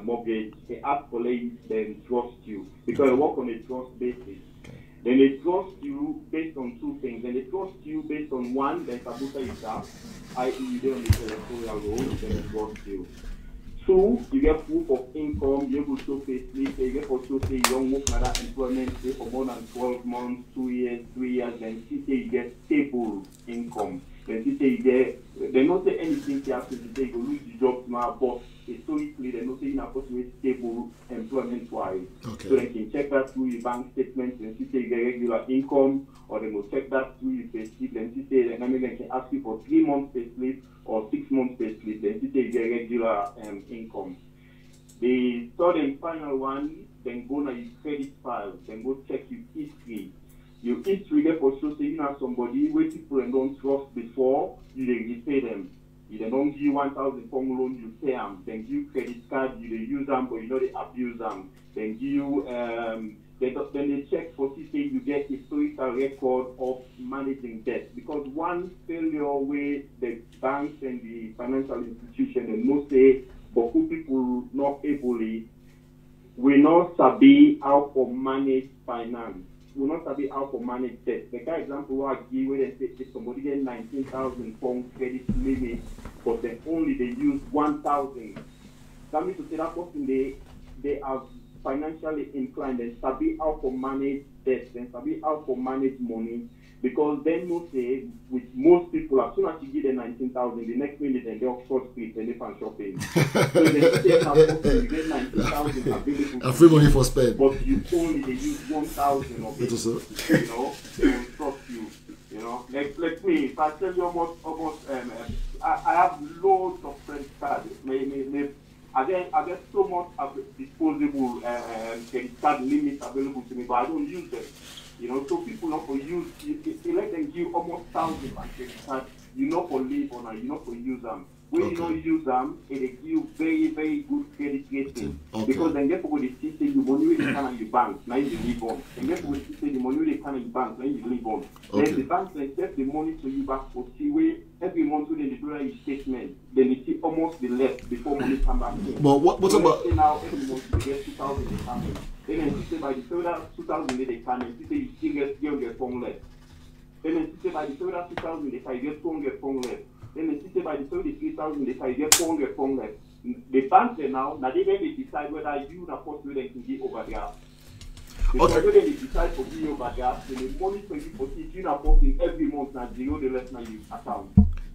mortgage. They ask for you then trust you because they work on a trust basis. Then they trust you based on two things. Then they trust you based on one, then sabotage yourself, i.e. you don't on the territorial road, then they trust you. Two, you get proof of income, you able to show pay slip, you get also say you don't work another employment say for more than 12 months, 2 years, 3 years, then you say you get stable income. Then you say you get, they don't say anything to happen to say you lose your job tomorrow, but historically they don't say you're not supposed to be stable employment-wise. Okay. So they can check that through your bank statement, then you say you get regular income, or they will check that through your pay slip, then you say they can ask you for 3 months pay slip, or 6 months pay slip, then you say you get regular income. The third and final one, then go to your credit file, then go check your history. Your history, therefore, shows that you know somebody where people don't trust before, you they repay them. You they don't give you 1,000 pound loan, you pay them. Then give you credit card, you they use them, but you know they abuse them. Then give you then they check for see you get historical record of managing debt, because one failure where the banks and the financial institution and most say but people not ably we not sabi how to manage finance. We not sabi how to manage debt. The guy example I give where they say if somebody get 19,000 pound credit limit, but then only they use 1,000. That means to say that person they are financially inclined and sabi how to manage debt and sabi how to manage money, because then you say with most people as soon as you get the 19,000, the next minute then they offshore street and they can shopping. So they say you get 19,000 available and free money for spend, but you only they use 1,000 of it. You know, they will trust you. You know, like me, if I tell you almost I have loads of credit cards. I get so much of disposable credit card limits available to me, but I don't use them. You know, so people not for use. You let them give almost 1,000 credit cards. You know for live on, you know for use them. When you don't use them, it give very very good credit rating. Because then get people they see say the money they can in your bank, now you live on. And get people they say the money they can in your bank, now you live on. Then the bank then set the money to you back for see where every month when they do your statement, then they see almost the left before money come back in. But what so about now every month you get 2,000 they come in. Then you say by the further 2,000 they come in, you say you still get phone left. Then you say by the further 2,000 they can get phone left. Then they say by the 33,000 they can get phone left. The bank now they decide whether you are possible they can give over there. Because when they decide to give over there, then the money for you for you are posting every month now zero the less now you account.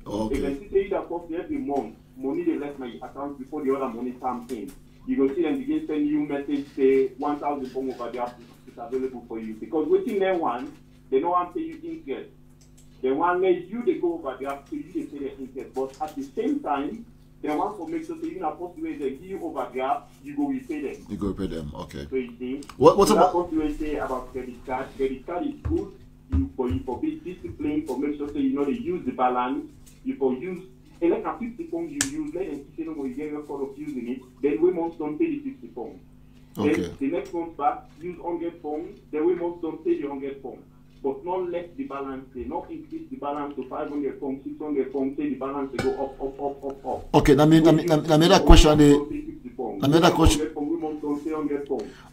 If they say you are posting every month, money the less now you account before the other money comes in. You will see them begin send you message say 1,000 pounds over there is available for you. Because waiting there one, they don't want to pay you interest. They want you they go over there so you they pay their interest. But at the same time, they want to make sure that you're not supposed to they give you over there, you go repay them. You go repay them, okay. So you see, what's so about what you say about credit card? Credit card is good for be disciplined, for make sure that you know they use the balance, you for use and like a 50 pounds you use, let them say no you get a record of using it, then we must don't pay the 50 pounds. Then the next month back, use 100 pounds, then we must don't pay the 100 pounds. But not let the balance say, not increase the balance to 500 pounds, 600 pounds, say the balance to go up. Okay, another question. Another question.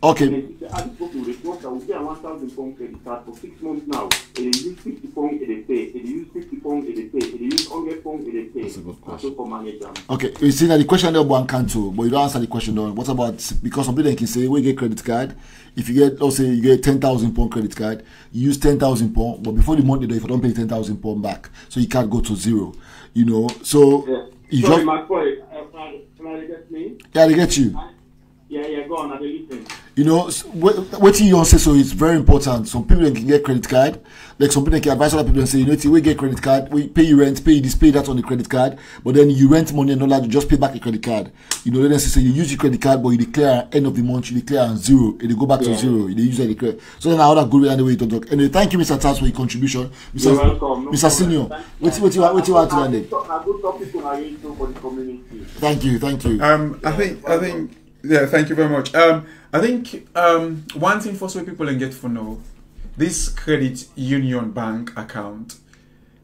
Okay. I just go to the post, I will pay a 1,000 pound credit card for 6 months now. They use 50 pounds, they pay. They use 50 pounds, they pay. They use 100 pounds, they pay. That's a good question. So for manager. Okay, you see that the question there one cancel, but you don't answer the question though. What about, because some people can say we get credit card. If you get, let's say you get 10,000 pound credit card, you use 10,000 pound, but before the month if you don't pay 10,000 pound back, so you can't go to zero. You know, so you sorry, MacFoy, can I get me? Yeah, they get you. Yeah, go on, I listen. You know, what you say, so it's very important. Some people can get credit card. Like some people can advise other people and say, you know, we get credit card, we pay you rent, pay this, pay that on the credit card, but then you rent money and all that, you just pay back the credit card. You know, then they say you use your credit card, but you declare at end of the month, you declare on zero, and they go back to zero. You use the credit. So then how that good way and the way to talk. Anyway, thank you, Mr. Taz, for your contribution. You're welcome. Mr. Senior, what you want to add? A good topic to arrange for the community. Thank you. I think. Yeah, thank you very much. I think one thing for some people can get to know, this credit union bank account,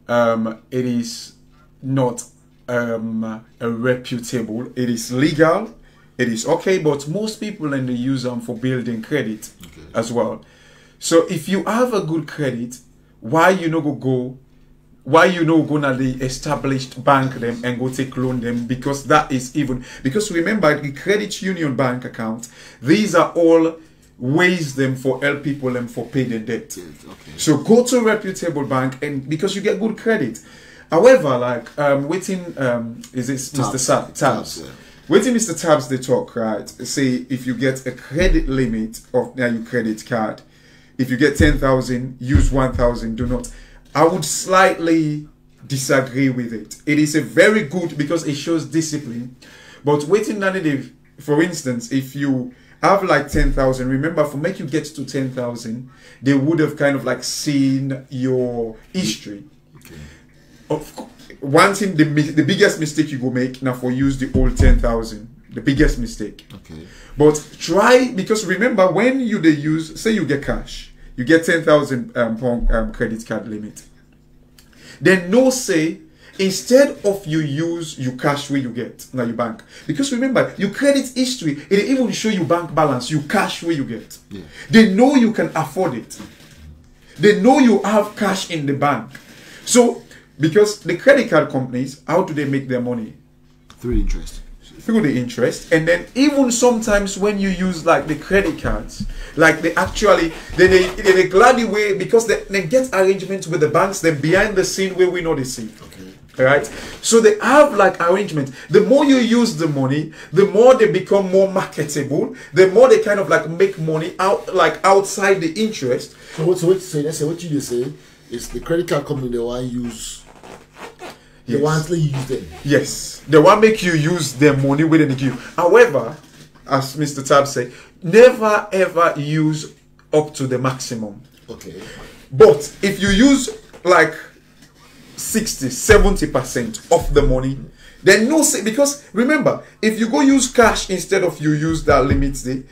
it is not a reputable. It is legal. It is okay, but most people and they use them for building credit as well. So if you have a good credit, why you not go? Why you know gonna the established bank them and go take loan them? Because that is even, because remember the credit union bank account, these are all ways them for help people and for pay the debt. So go to a reputable bank, and because you get good credit. However, like waiting is this Mr. Tabs? Waiting Mr. Tabs they talk, right? Say if you get a credit limit of your credit card, if you get 10,000, use 1,000, do not. I would slightly disagree with it. It is a very good because it shows discipline. But waiting narrative, for instance, if you have like 10,000, remember for make you get to 10,000, they would have kind of like seen your history. Of one thing, the biggest mistake you go make now for use the old 10,000. The biggest mistake. Okay. But try, because remember, when you use, say you get cash, you get 10,000 pound credit card limit. Then no say, instead of you use your cash where you get now you bank, because remember your credit history, it even show you bank balance, you cash where you get. Yeah. They know you can afford it. They know you have cash in the bank. So because the credit card companies, how do they make their money? Through interest. Through the interest. And then even sometimes when you use like the credit cards, like they actually they gladly way, because they get arrangements with the banks, then behind the scene where we know the scene. Okay. Right, so they have like arrangements. The more you use the money, the more they become more marketable. The more they kind of like make money out, like outside the interest. So let's say what you just say is the credit card company they want use. They want to use them. Yes, they want make you use their money within the queue. However, as Mr. Tab said, never ever use up to the maximum. Okay. But if you use like 60-70% of the money, then no say, because remember, if you go use cash instead of you use that limit day,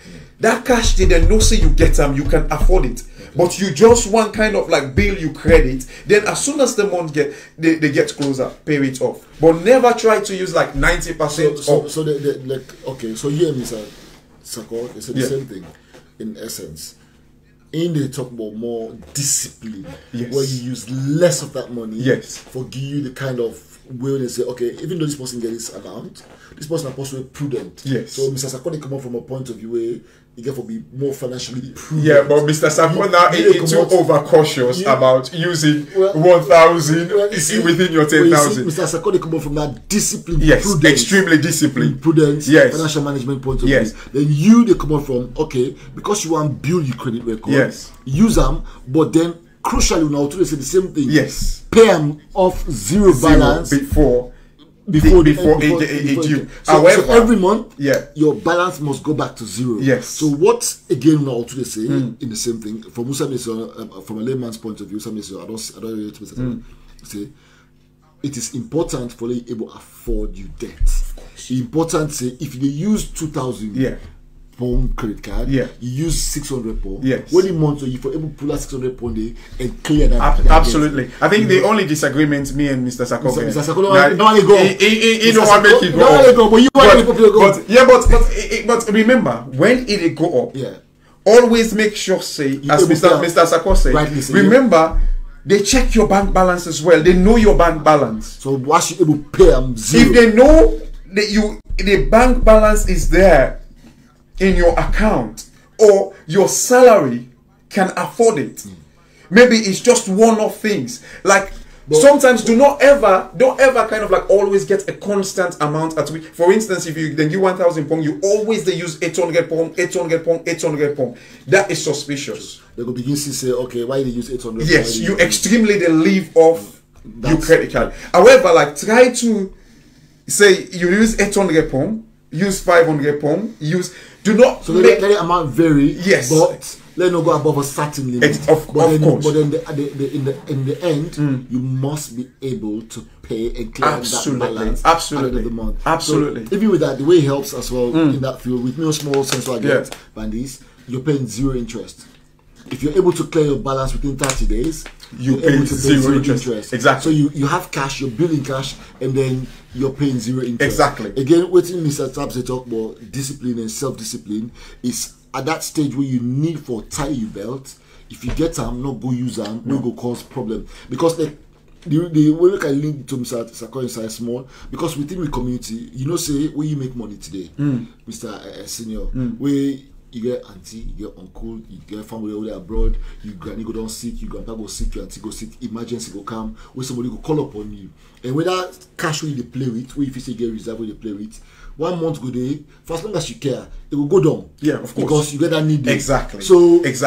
that cash day, then no say you get them, you can afford it. But you just want kind of like bill you credit, then as soon as the month they get closer, pay it off. But never try to use like 90%. So like, okay, so here Mr. Sako, they say the same thing in essence. In they talk about more discipline, where you use less of that money, for give you the kind of way they say, okay, even though this person gets this amount, this person is supposed to be prudent. So Mr. Sako, they come up from a point of view where you get to be more financially prudent. Yeah, but Mr. Sako now is too overcautious about using 1,000 within your 10,000. Mr. Sako, they come up from that discipline, prudence, extremely disciplined, prudence, financial management point of view. Then you they come up from, okay, because you want to build your credit record, use them, but then crucially now they say the same thing. Pay them off zero balance before it due. However, so every month, your balance must go back to zero. So what again now they say in the same thing from from a layman's point of view, some say I don't relate to say it is important for you able to afford your debt. Important say if you use 2,000 pound credit card, you use 600 pound. When you month, so you for able to pull out 600 pound and clear that. Absolutely. Debt. I think the only disagreement me and Mr. Sako, Mr. Sako, don't want to go. He don't want to make it go. Don't go, but you want to go. But remember, when it go up, always make sure say, as Mr. Sako say, remember. They check your bank balance as well. They know your bank balance. So once you able to pay them zero. If they know that the bank balance is there in your account, or your salary can afford it, maybe it's just one-off things. Like sometimes don't ever kind of like always get a constant amount at week. For instance, if you then give 1,000 pound, you always they use 800 pound, 800 pound, 800 pound. That is suspicious. They go begin to say, okay, why they use 800? Yes, you extremely they leave off your credit card. However, like try to say you use 800 pound, use 500 pound, do not so let the amount vary. But let not go above a certain limit. Of course. But then in the end, you must be able to pay and clear that balance at the end of the month. Absolutely. So even with that, the way it helps as well in that field, with no small sense I get, Bandis, you're paying zero interest. If you're able to clear your balance within 30 days, you're able to pay zero interest. Exactly. So you have cash, you're building cash, and then you're paying zero interest. Exactly. Again, what Mr. Tabs talk about discipline and self-discipline is at that stage where you need for tie your belt. If you get them, not go use them, no go cause problem. Because the way we can link to Mr. Sako inside small, because within the community, you know, say where you make money today, Mr. Senior, where you get auntie, you get uncle, you get family over there abroad, your granny go down sick, your grandpa go sick, your auntie go sick, emergency go come, where somebody go call upon you. And with that cash where they play with, where if you say get reserve where they play with, 1 month go there, for as long as you care, it will go down. Yeah, of course. Because you get that need. Exactly. So if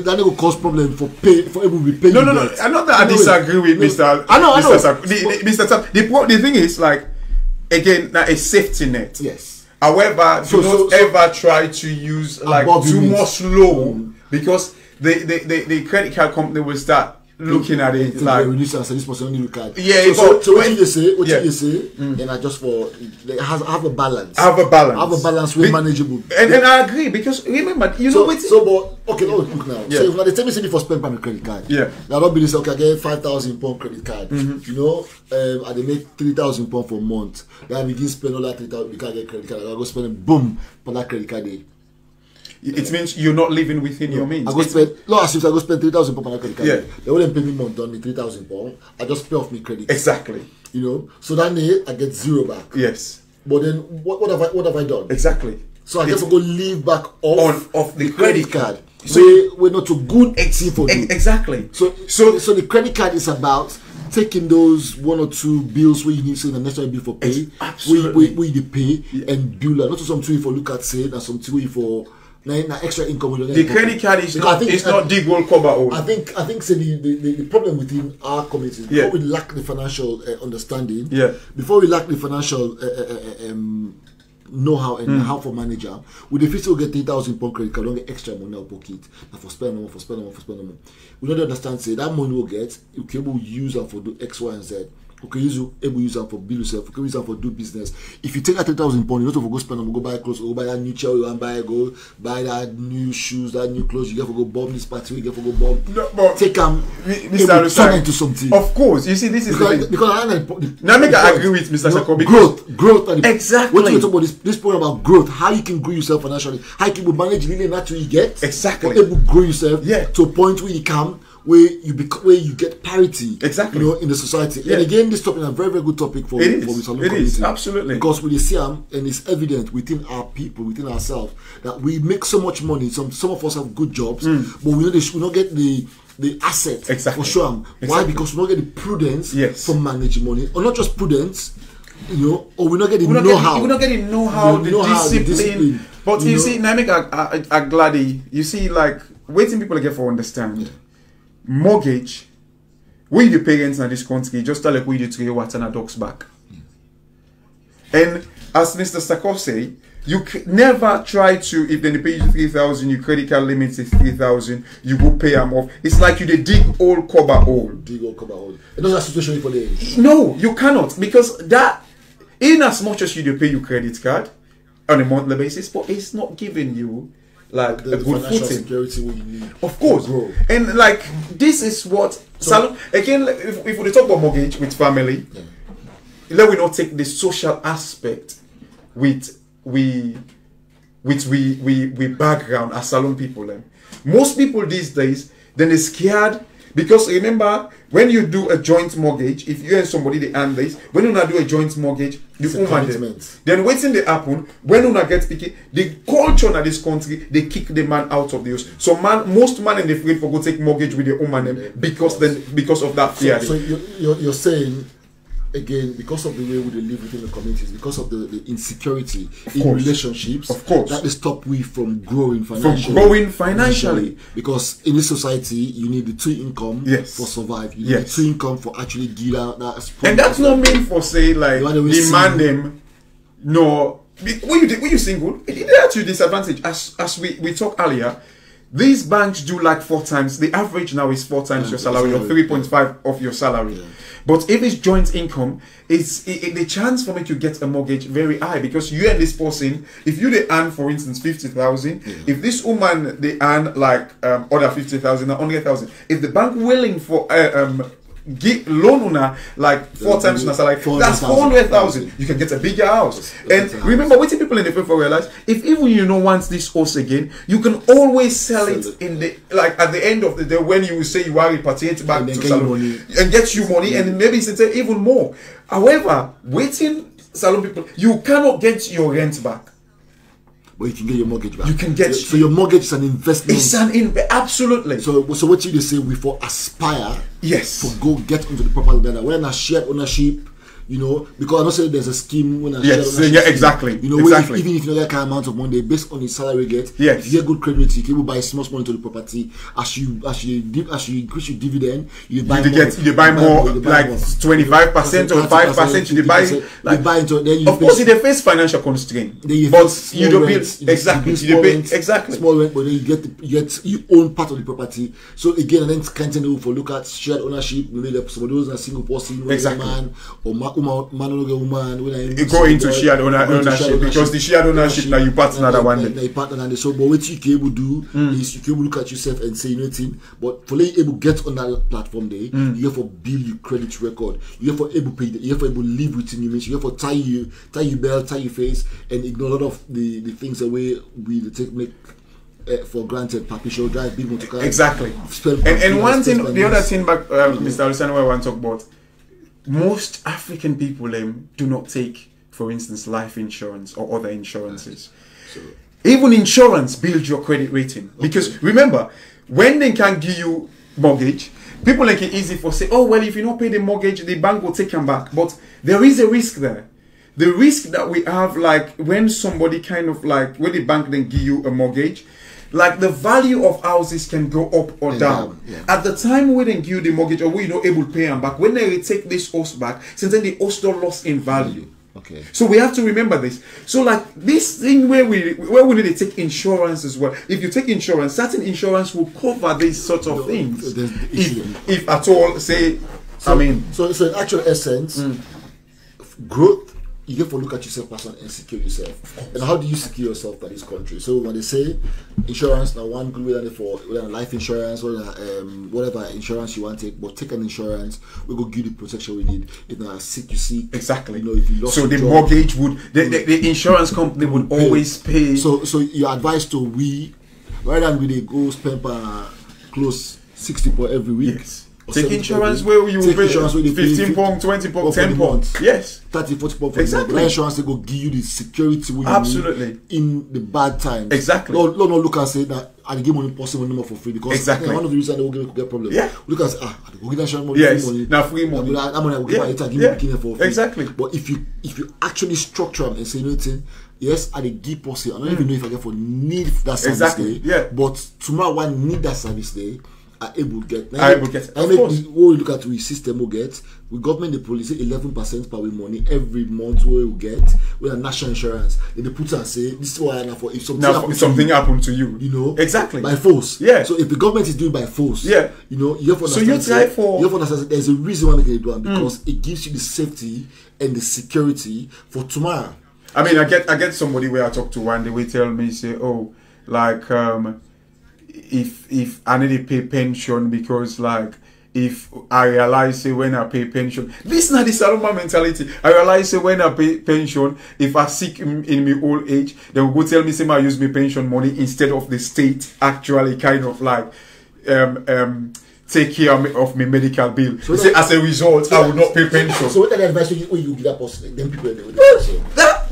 that will cause problem for able to repay. No. I know that I disagree with Mr. I know. Mr. Sam. The thing is, like, again, now a safety net. Yes. However, do not ever try to use like too much loan, because the credit card company will start looking at it like reduce and say this person only look at. Yeah, so what you say, and I just for have a balance. Have a balance. Way manageable. And I agree because remember, you know, but okay, look now. Yeah. So if they tell me say for spend on a credit card, yeah, now don't be this okay. I get £5,000 credit card. You know, and they make £3,000 for a month. Then I begin spend all that £3,000 because I get credit card. I go spend it, boom, for that credit card day. It means you're not living within your means. I go spend as if I go spend £3,000 on a credit card. Yeah. They wouldn't pay me month on me £3,000. I just pay off my credit. Exactly. You know, so that day I get zero back. Yes. But then what have I done? Exactly. So I get to go live back off the credit card. So we're not too good thing for you. Exactly. So the credit card is about taking those 1 or 2 bills where you need to the necessary bill for pay, where you pay and bill that. Not something for look at say and something way for extra income. The credit card is not dig whole cover all. I think say the problem within our community is before we lack the financial understanding. Yeah. Before we lack the financial know-how and how for manager, with the fiscal get £3,000 credit card, don't get extra money out of pocket. And for spend more. We don't understand say that money we'll get, you can able use them for do X, Y, and Z. Okay, able use them for bill yourself. Okay, use them for do business. If you take that £3,000, you don't have to go spend them, go buy clothes, go buy that new chair you want buy, go buy that new shoes, that new clothes. You get to go bomb this party, you get to go bomb. No, but take them, turn into something. Of course, you see, this is because I agree with Mr. Shako. Growth, and exactly. When you talk about this point about growth, how you can grow yourself financially, how you can manage really not what you get, exactly, able to grow yourself, to a point where you come. Where you get parity, exactly, you know, in the society. And again, this topic is a very, very good topic for the salon community. Is absolutely, because we see and it's evident within our people, within ourselves, that we make so much money. Some of us have good jobs, but we not get the asset for sure. Why? Because we don't get the prudence for managing money, or not just prudence, you know, or we not get the know-how. We not get the know-how, the discipline. But you see, Namek Agladi, you see, like waiting people get for understand. Mortgage, we the parents in this country just tell like we the 3 what and a dog's back. And as Mr. Stakov say, you never try to, if they pay you 3,000, your credit card limit is 3,000, you go pay them off. It's like you they dig all cover all. Dig all cover all. And that's a situation for them. No, you cannot, because that, in as much as you pay your credit card on a monthly basis, but it's not giving you like the a good financial footing. Security you need, of course, and like this is what salon again. If we talk about mortgage with family, let we not take the social aspect with we background as salon people. Most people these days then they're scared. Because remember, when you do a joint mortgage, if you and somebody they earn this, when you do a joint mortgage, you then waiting they happen, when you get picky, the culture in this country, they kick the man out of the house. So most man in the afraid for go take mortgage with the woman because of that fear. So you're saying again, because of the way we live within the communities, because of the insecurity in relationships, of course, that stop we from growing financially. Because in this society, you need the 2 income for survive. You need the 2 income for actually get out that. And that's not mean for say like demand them. No, when you single, that's your disadvantage. As we talked earlier. These banks do like 4 times. The average now is 4 times your salary, or 3.5 of your salary. Yeah. But if it's joint income, the chance for me to get a mortgage very high, because you and this person, if you they earn for instance 50,000, if this woman they earn like other 50,000 or 100,000, if the bank willing for loan una like 4 times una salary, that's 400,000. You can get a bigger house. And remember, what people in the paper realize, if even you don't want this house again, you can always sell it in the like at the end of the day when you will say you are repatriate back to salon and get you money, and maybe it's even more. However, waiting salon people, you cannot get your rent back. But you can get your mortgage back. You can get so your mortgage is an investment. It's an absolutely. So what you say we for aspire. Yes. For go get onto the proper ladder. When a shared ownership, You know, because I don't say there's a scheme when I exactly. You know, exactly. Even if you know that kind of amount of money, based on the salary you get, yes. if you get good credit rating, you can buy small money to the property. As you increase your dividend, you buy more, like 25% or 5%. You buy into then you. Of course, they face financial constraint, but you don't build exactly. Small rent, but then you own part of the property. So again, and then can't for look at shared ownership. Maybe somebody who's a single person, exactly. man or man or woman. You go into shared ownership because the shared ownership now you partner that one day. You partner and so, but what you can able do is you can able look at yourself and say nothing. But for you able get on that platform day, you have to build your credit record. You have to able pay. You have to able live within your means. You have to tie your belt, tie your face, and ignore a lot of the things away we take make. For granted, Papi show drive big motor car. Exactly. And one thing, the other thing, back, Mr. Alusine, I want to talk about, most African people do not take, for instance, life insurance or other insurances. So, even insurance builds your credit rating. Because remember, when they can give you mortgage, people make it easy for say, oh, well, if you don't pay the mortgage, the bank will take them back. But there is a risk there. The risk that we have, like when somebody kind of like, when the bank then give you a mortgage, like the value of houses can go up or down. Yeah. At the time when they give you the mortgage or we're not able to pay them back, when they take this house back, since then the house don't lost in value. Okay. So we have to remember this. So like this thing where we need to take insurance as well. If you take insurance, certain insurance will cover these sort of things. If at all, say, so in actual essence, growth. You have to look at yourself personally and secure yourself. And how do you secure yourself by this country? So when they say insurance, now one good way for life insurance or whatever insurance you want to take, but take an insurance, we go give you the protection we need. If you're sick, you see. Exactly. You know, if you lost so the job, mortgage would the insurance company would always pay. So your advice to we rather than we go spend close 60 per every week. Yes. Take insurance where you will pay 15 pounds, 20 pounds, 10 pounds. Yes. 30, 40 pounds. Exactly. Life insurance, they go give you the security you need in the bad times. Exactly. No, look and say that I give money possible number for free because one of the reasons they will get problems. Yeah. Look and say, I will give insurance money, yes. free money. Now free money. That money I will give it, I give you for free. Exactly. But if you actually structure them and say anything, yes, I give policy. I don't even know if I get for need that service day. Yeah. But tomorrow one need that service day. Are able to get. Of course. What we look at we system will get. We government the police 11% per week money every month we will get with a national insurance. Then they put and say this is why for if something happened to you. You know exactly by force. Yeah. So if the government is doing by force, yeah. You know you have to understand. So you try for. You have to understand there's a reason why they can do it because it gives you the safety and the security for tomorrow. I mean, I get somebody where I talk to one day. We tell me say, oh, like if I need to pay pension because like if I realize say when I pay pension, this is not the SALONE mentality. I realize say when I pay pension, if I sick in my old age, they will go tell me say I use my pension money instead of the state actually kind of like take care of my medical bill. So say, as a result, I will not pay pension. So what are the advice you give that person? Then people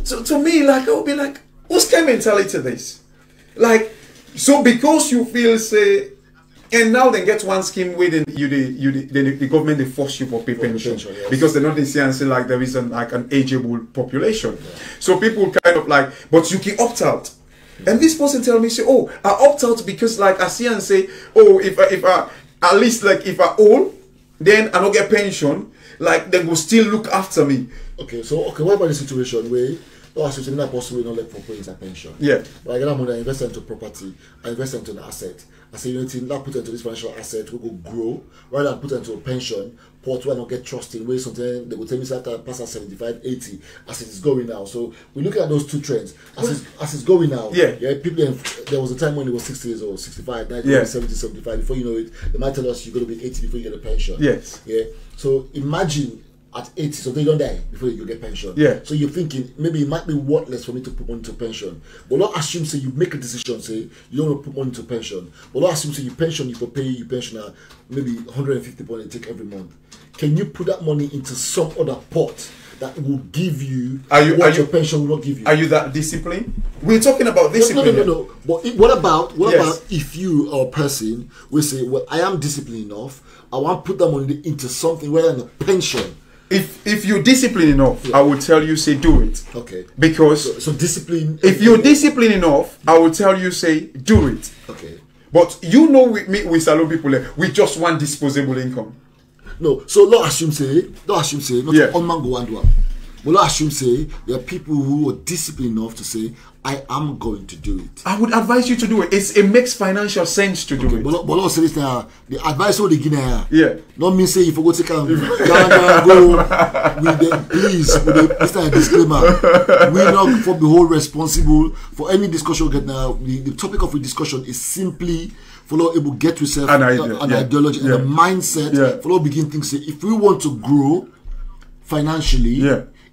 so to me, like I will be like, what's kind of mentality this? Like. So because you feel say, and now they get one scheme where then the government they force you for pay pension yes. Because they're not the say like there is an ageable population. Yeah. So people kind of like, but you can opt out. And this person tell me say, oh, I opt out because like I see and say, oh, if I at least like if I old, then I don't get pension, like they will still look after me. Okay, what about the situation where I should not possibly not like for paying a pension. Yeah. But I get money, I invest into property, I invest into an asset. I say, you know, not put into this financial asset, we go grow, rather than put into a pension, port where I don't get trusting, where something they will tell me after pass at 75, 80, as it is going now. So we look at those two trends. As it's going now, people there was a time when it was 60 years old, 65, 90, 70, 75, before you know it, they might tell us you're gonna be 80 before you get a pension. Yes. Yeah. So imagine at 80, so they don't die before you get pension. Yeah. So you're thinking maybe it might be worthless for me to put money to pension. But not assume say you make a decision, say you don't want to put money to pension. But not assume say you pension, you for pay your pensioner maybe 150 pounds you take every month. Can you put that money into some other pot that will give you what your pension will not give you? Are you that disciplined? We're talking about discipline. No. But what about if you or a person will say, well, I am disciplined enough, I want to put that money into something rather than a pension. if you're disciplined enough, I will tell you, say, do it. Okay. Because so discipline. If you're disciplined enough, I will tell you, say, do it. Okay. But you know, with salon people, we just want disposable income. No, so don't assume say, not Yeah. on man go and do. But don't assume say there are people who are disciplined enough to say, I am going to do it. I would advise you to do it. It makes financial sense to do it. But also this now, the advice what they give now. Yeah. Not mean say if you go take go with the please with the this is a disclaimer. We not for the whole responsible for any discussion get now. The topic of the discussion is simply follow able get yourself an ideology and a mindset. Follow begin things say if we want to grow financially,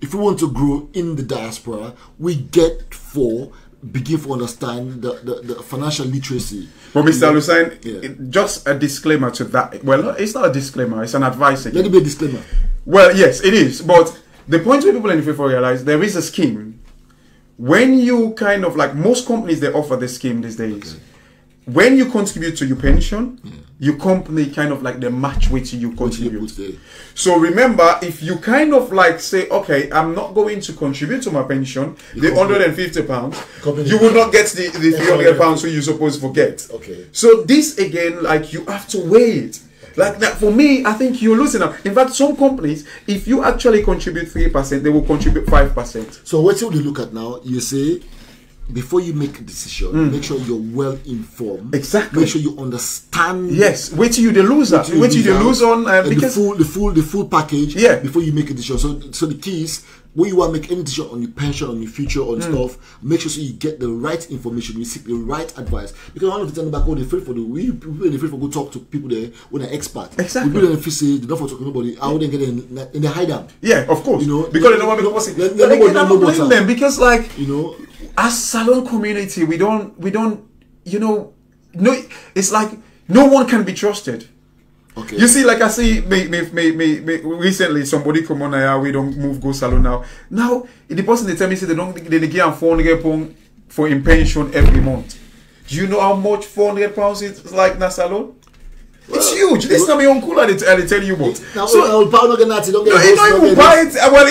if we want to grow in the diaspora, we begin to understand the financial literacy. But Mr. Alusine, just a disclaimer to that. Well, it's not a disclaimer, it's an advice again. Let it be a disclaimer. Well, yes, it is. But the point where people in the FIFA realize there is a scheme. When you kind of like most companies, they offer this scheme these days. Okay. When you contribute to your pension, your company kind of like they match with you contribute. So remember, if you kind of like say, okay, I'm not going to contribute to my pension, the £150, you will not get the £300 so you're supposed to get. Okay. So this again, like you have to weigh it. Like that for me, I think you're losing out. In fact, some companies, if you actually contribute 3%, they will contribute 5%. So what you look at now, you say, before you make a decision, make sure you're well informed. Exactly. Make sure you understand. Yes. Wait till you the loser. Wait till you lose on because the full package. Yeah. Before you make a decision. So the key is when you want to make any decision on your pension, on your future, on stuff, make sure so you get the right information, you seek the right advice. Because one of the time back, they're afraid for people afraid for go talk to people there when they're experts. Exactly. People don't say they don't for talk to nobody. I wouldn't get in the hide down. Yeah, of course. You know, because they don't want to be possible. But again, I don't blame them because, like, you know, as salon community, we don't, you know, no, it's like no one can be trusted. Okay. You see, like I see, recently somebody come on here, we don't move go salon now. Now, the person they tell me say they give them £400 for in pension every month. Do you know how much £400 is like na salon? Well, it's huge. This is not my uncle and they tell you about. So, he don't even buy it. Well,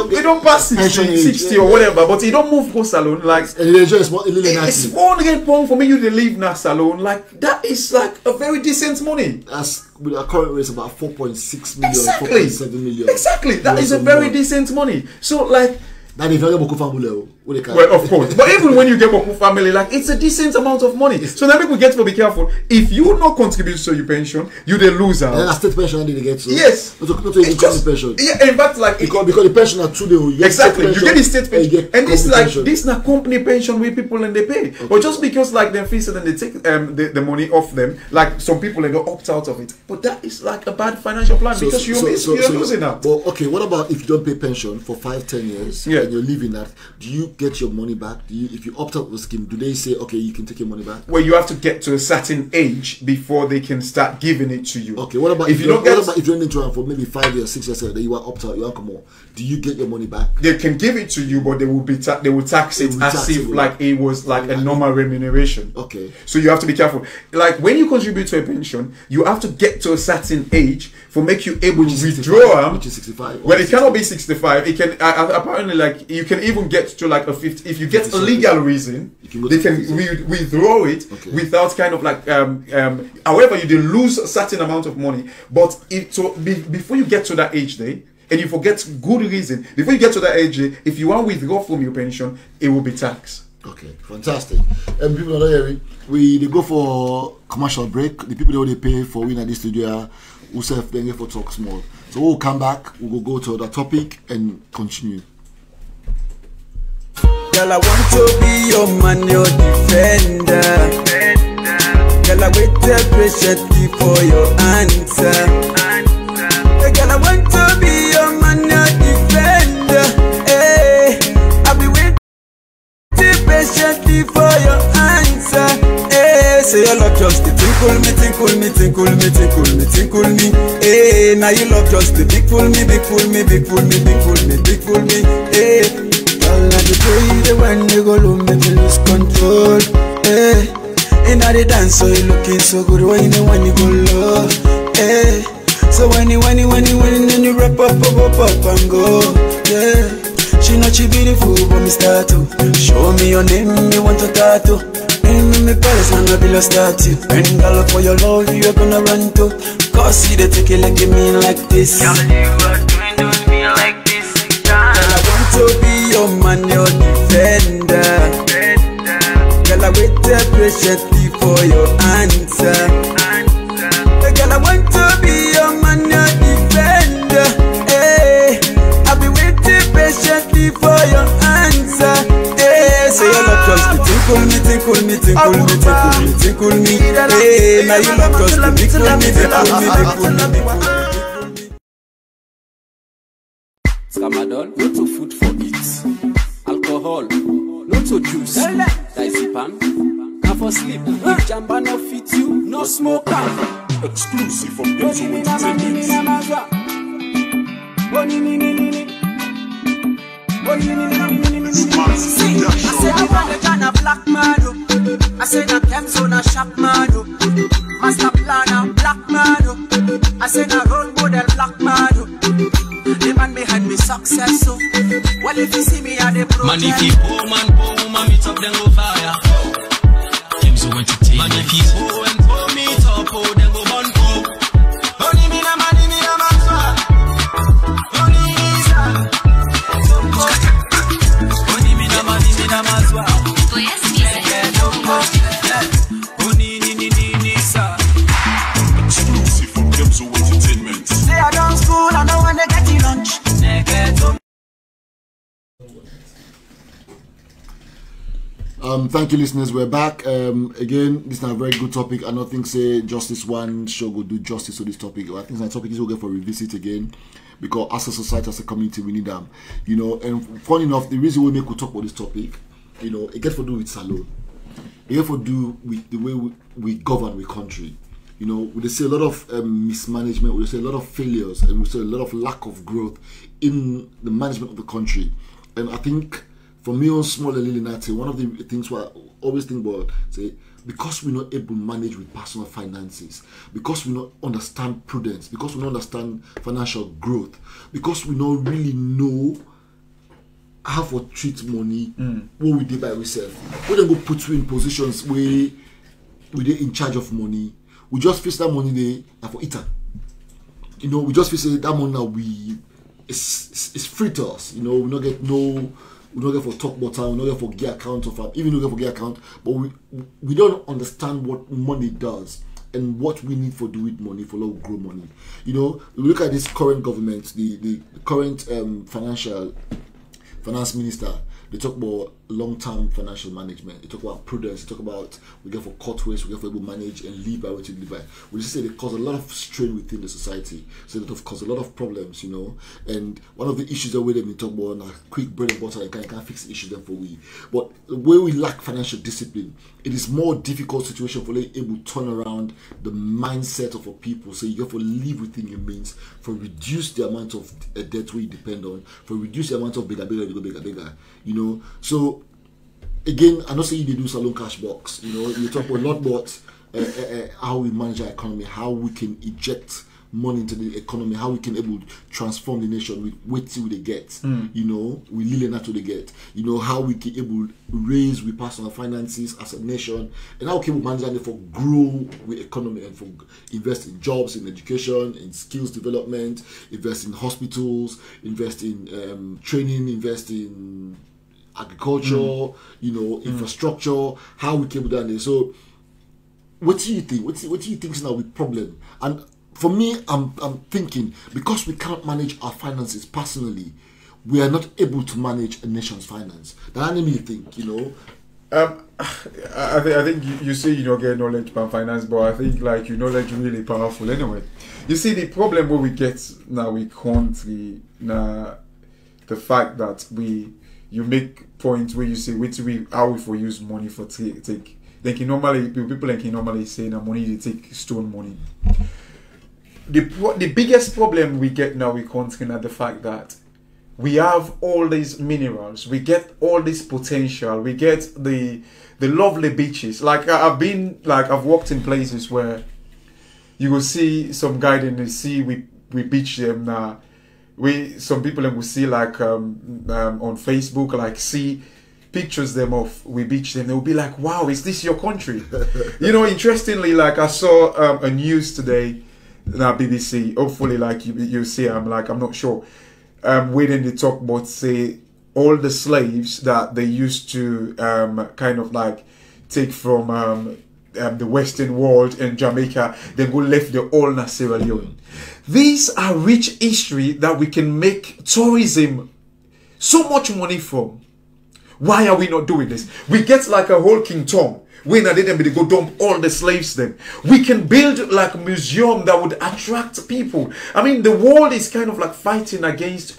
he don't pass 60 or whatever, but he don't move go salon. Like, it's £400 for me you to leave na salon. Like, that is like a very decent money. That's with our current rate about 4.6 million, exactly. 4.7 million. Exactly. That is a very decent money. So, like, well, of course. But even when you get a family, like, it's a decent amount of money. So now people get to be careful. If you not contribute to your pension, you the loser. And then a state pension they get to. Yes. Not even just, pension. Yeah, in fact, like because the pension are too exactly. You get the state pension. And this like pension. This not company pension with people and they pay. Okay. But just because like they fix it and they take the money off them, like some people they go opt out of it. But that is like a bad financial plan because you're losing out. Well, okay, what about if you don't pay pension for 5-10 years and you're leaving that? Do you get your money back? If you opt out of the scheme, do they say, okay, you can take your money back? Well, you have to get to a certain age before they can start giving it to you. Okay, what about if you don't get? What about if you're into it for maybe 5 years, 6 years, that you are opt out, you want come on? Do you get your money back? They can give it to you, but they will tax it as if like it was like a normal remuneration. Okay. So you have to be careful. Like when you contribute to a pension, you have to get to a certain age for make you able to withdraw them. Which is 65. Well, it cannot be 65. It can apparently like you can even get to like a 50. If you get a legal reason, they can withdraw it without kind of like however you do lose a certain amount of money. But before you get to that age day, and you forget good reason, before you get to that age, if you want to withdraw from your pension, it will be taxed. Okay, fantastic. And people are hearing, they go for commercial break. The people that they pay for winning at this studio, who self then for talk small. So we'll come back, we'll go to the topic and continue. Girl, I want to be your man, your defender. Girl, I wait patiently for your answer. Girl, I want to be your man, your defender. Hey, I'll be waiting patiently for your answer. Hey, say your love just to tinkle me, tinkle me, tinkle me, tinkle me, tinkle me. Hey, now you love just to big fool me, big fool me, big fool me, big fool me, big fool me. Hey, all of the way the one you go to make me lose control. Hey, and now the dance so you looking so good when you go low. Hey. So when you wrap up a pop up and go. Yeah, she know she beautiful, but me start to show me your name, me want to tattoo. Name me Paris, and I be a statue. And all for your love, you're gonna run to. Cause see the take it like me like this. Girl, you are doing me like this. Girl, I want to be your man, your defender. Girl, I wait patiently for your answer. Girl, I want to be your man, your defender. Hey, I'll be waiting patiently for your answer. Hey, say your love just to tinkle me, tinkle me, tinkle me, tinkle me, tinkle me. Hey, now you love just to tinkle me, tinkle me, tinkle me, tinkle me. Tramadol, not to food for it. Alcohol, not to juice. Diazepam, not for sleep. If jamba no fit you, no smoke. Exclusive from Entertainment. I said I want a kind of black man. I said I'm Thames on a shop man. Master planner, black man. I said a role model, black man. The man behind me success. So, well if you see me at the project. Man if you poor man, meet up then go fire. Thames on Entertainment. Man if you poor and poor meet up, oh then go burn poor. Only me na maswa. Only me na maswa. Exclusive from Thames on Entertainment. Say I done school, I don't wanna get you lunch. Thank you, listeners. We're back. Again, this is a very good topic. I don't think say justice one show will do justice to this topic. I think this topic is okay for revisit again, because as a society, as a community, we need them. You know, and funny enough, the reason we make we talk about this topic, you know, it gets to do with SALONE. It gets to do with the way we govern the country. You know, we see a lot of mismanagement, we see a lot of failures, and we see a lot of lack of growth in the management of the country. And I think, for me on small and little Nati, one of the things I always think about, say, because we're not able to manage with personal finances, because we don't understand prudence, because we don't understand financial growth, because we don't really know how to treat money, what we did by ourselves. We don't go put you in positions where we're in charge of money. We just face that money there for eating. You know, we just face that money now it's free to us. You know, we don't get for talk about time, we don't get for gear account of even we don't get for gear account, but we don't understand what money does and what we need for do with money for low grow money. You know, we look at this current government, the current finance minister. They talk about long-term financial management. They talk about prudence. They talk about we get for cut waste, we get for able to manage and live by what you live by. We just say they cause a lot of strain within the society. So they cause a lot of problems, you know. And one of the issues that we talk about now, quick bread and butter, and can't fix the issues then for we. But where we lack financial discipline, it is more difficult situation for them able to turn around the mindset of our people. So you have to live within your means, for reduce the amount of debt we depend on, for reduce the amount of bigger, you know. So again, I know say you do SALONE CASHBOX. You know, you talk about a lot about how we manage our economy, how we can inject money into the economy, how we can able to transform the nation with what they get. You know, we really not to they get. You know, how we can able to raise with personal finances as a nation, and how we can manage it for grow with economy and for invest in jobs, in education, in skills development, invest in hospitals, invest in training, invest in agriculture, you know, infrastructure, how we came down there. So what do you think? What do you think is now the problem? And for me, I'm thinking, because we cannot manage our finances personally, we are not able to manage a nation's finance. That I mean, think, you know. I think you say you don't get knowledge about finance, but I think like knowledge really powerful anyway. You see, the problem where we get now we country now, the fact that you make points where you say how we for use money for take like normally people like normally say that money they take stone money. The biggest problem we get now we country now the fact that we have all these minerals, we get all this potential, we get the lovely beaches. Like I've walked in places where you will see some guy in the sea, we beach them now. some people will see like on Facebook, like see pictures them of we beach them, they'll be like, wow, is this your country? You know, interestingly, like I saw a news today, BBC, hopefully like you see, I'm not sure, waiting to talk about, say, all the slaves that they used to kind of like take from the Western world in Jamaica, then go left the all na Sierra Leone. These are rich history that we can make tourism so much money from. Why are we not doing this? We get like a whole King Tom. We not them to go dump all the slaves then. We can build like a museum that would attract people. I mean, the world is kind of like fighting against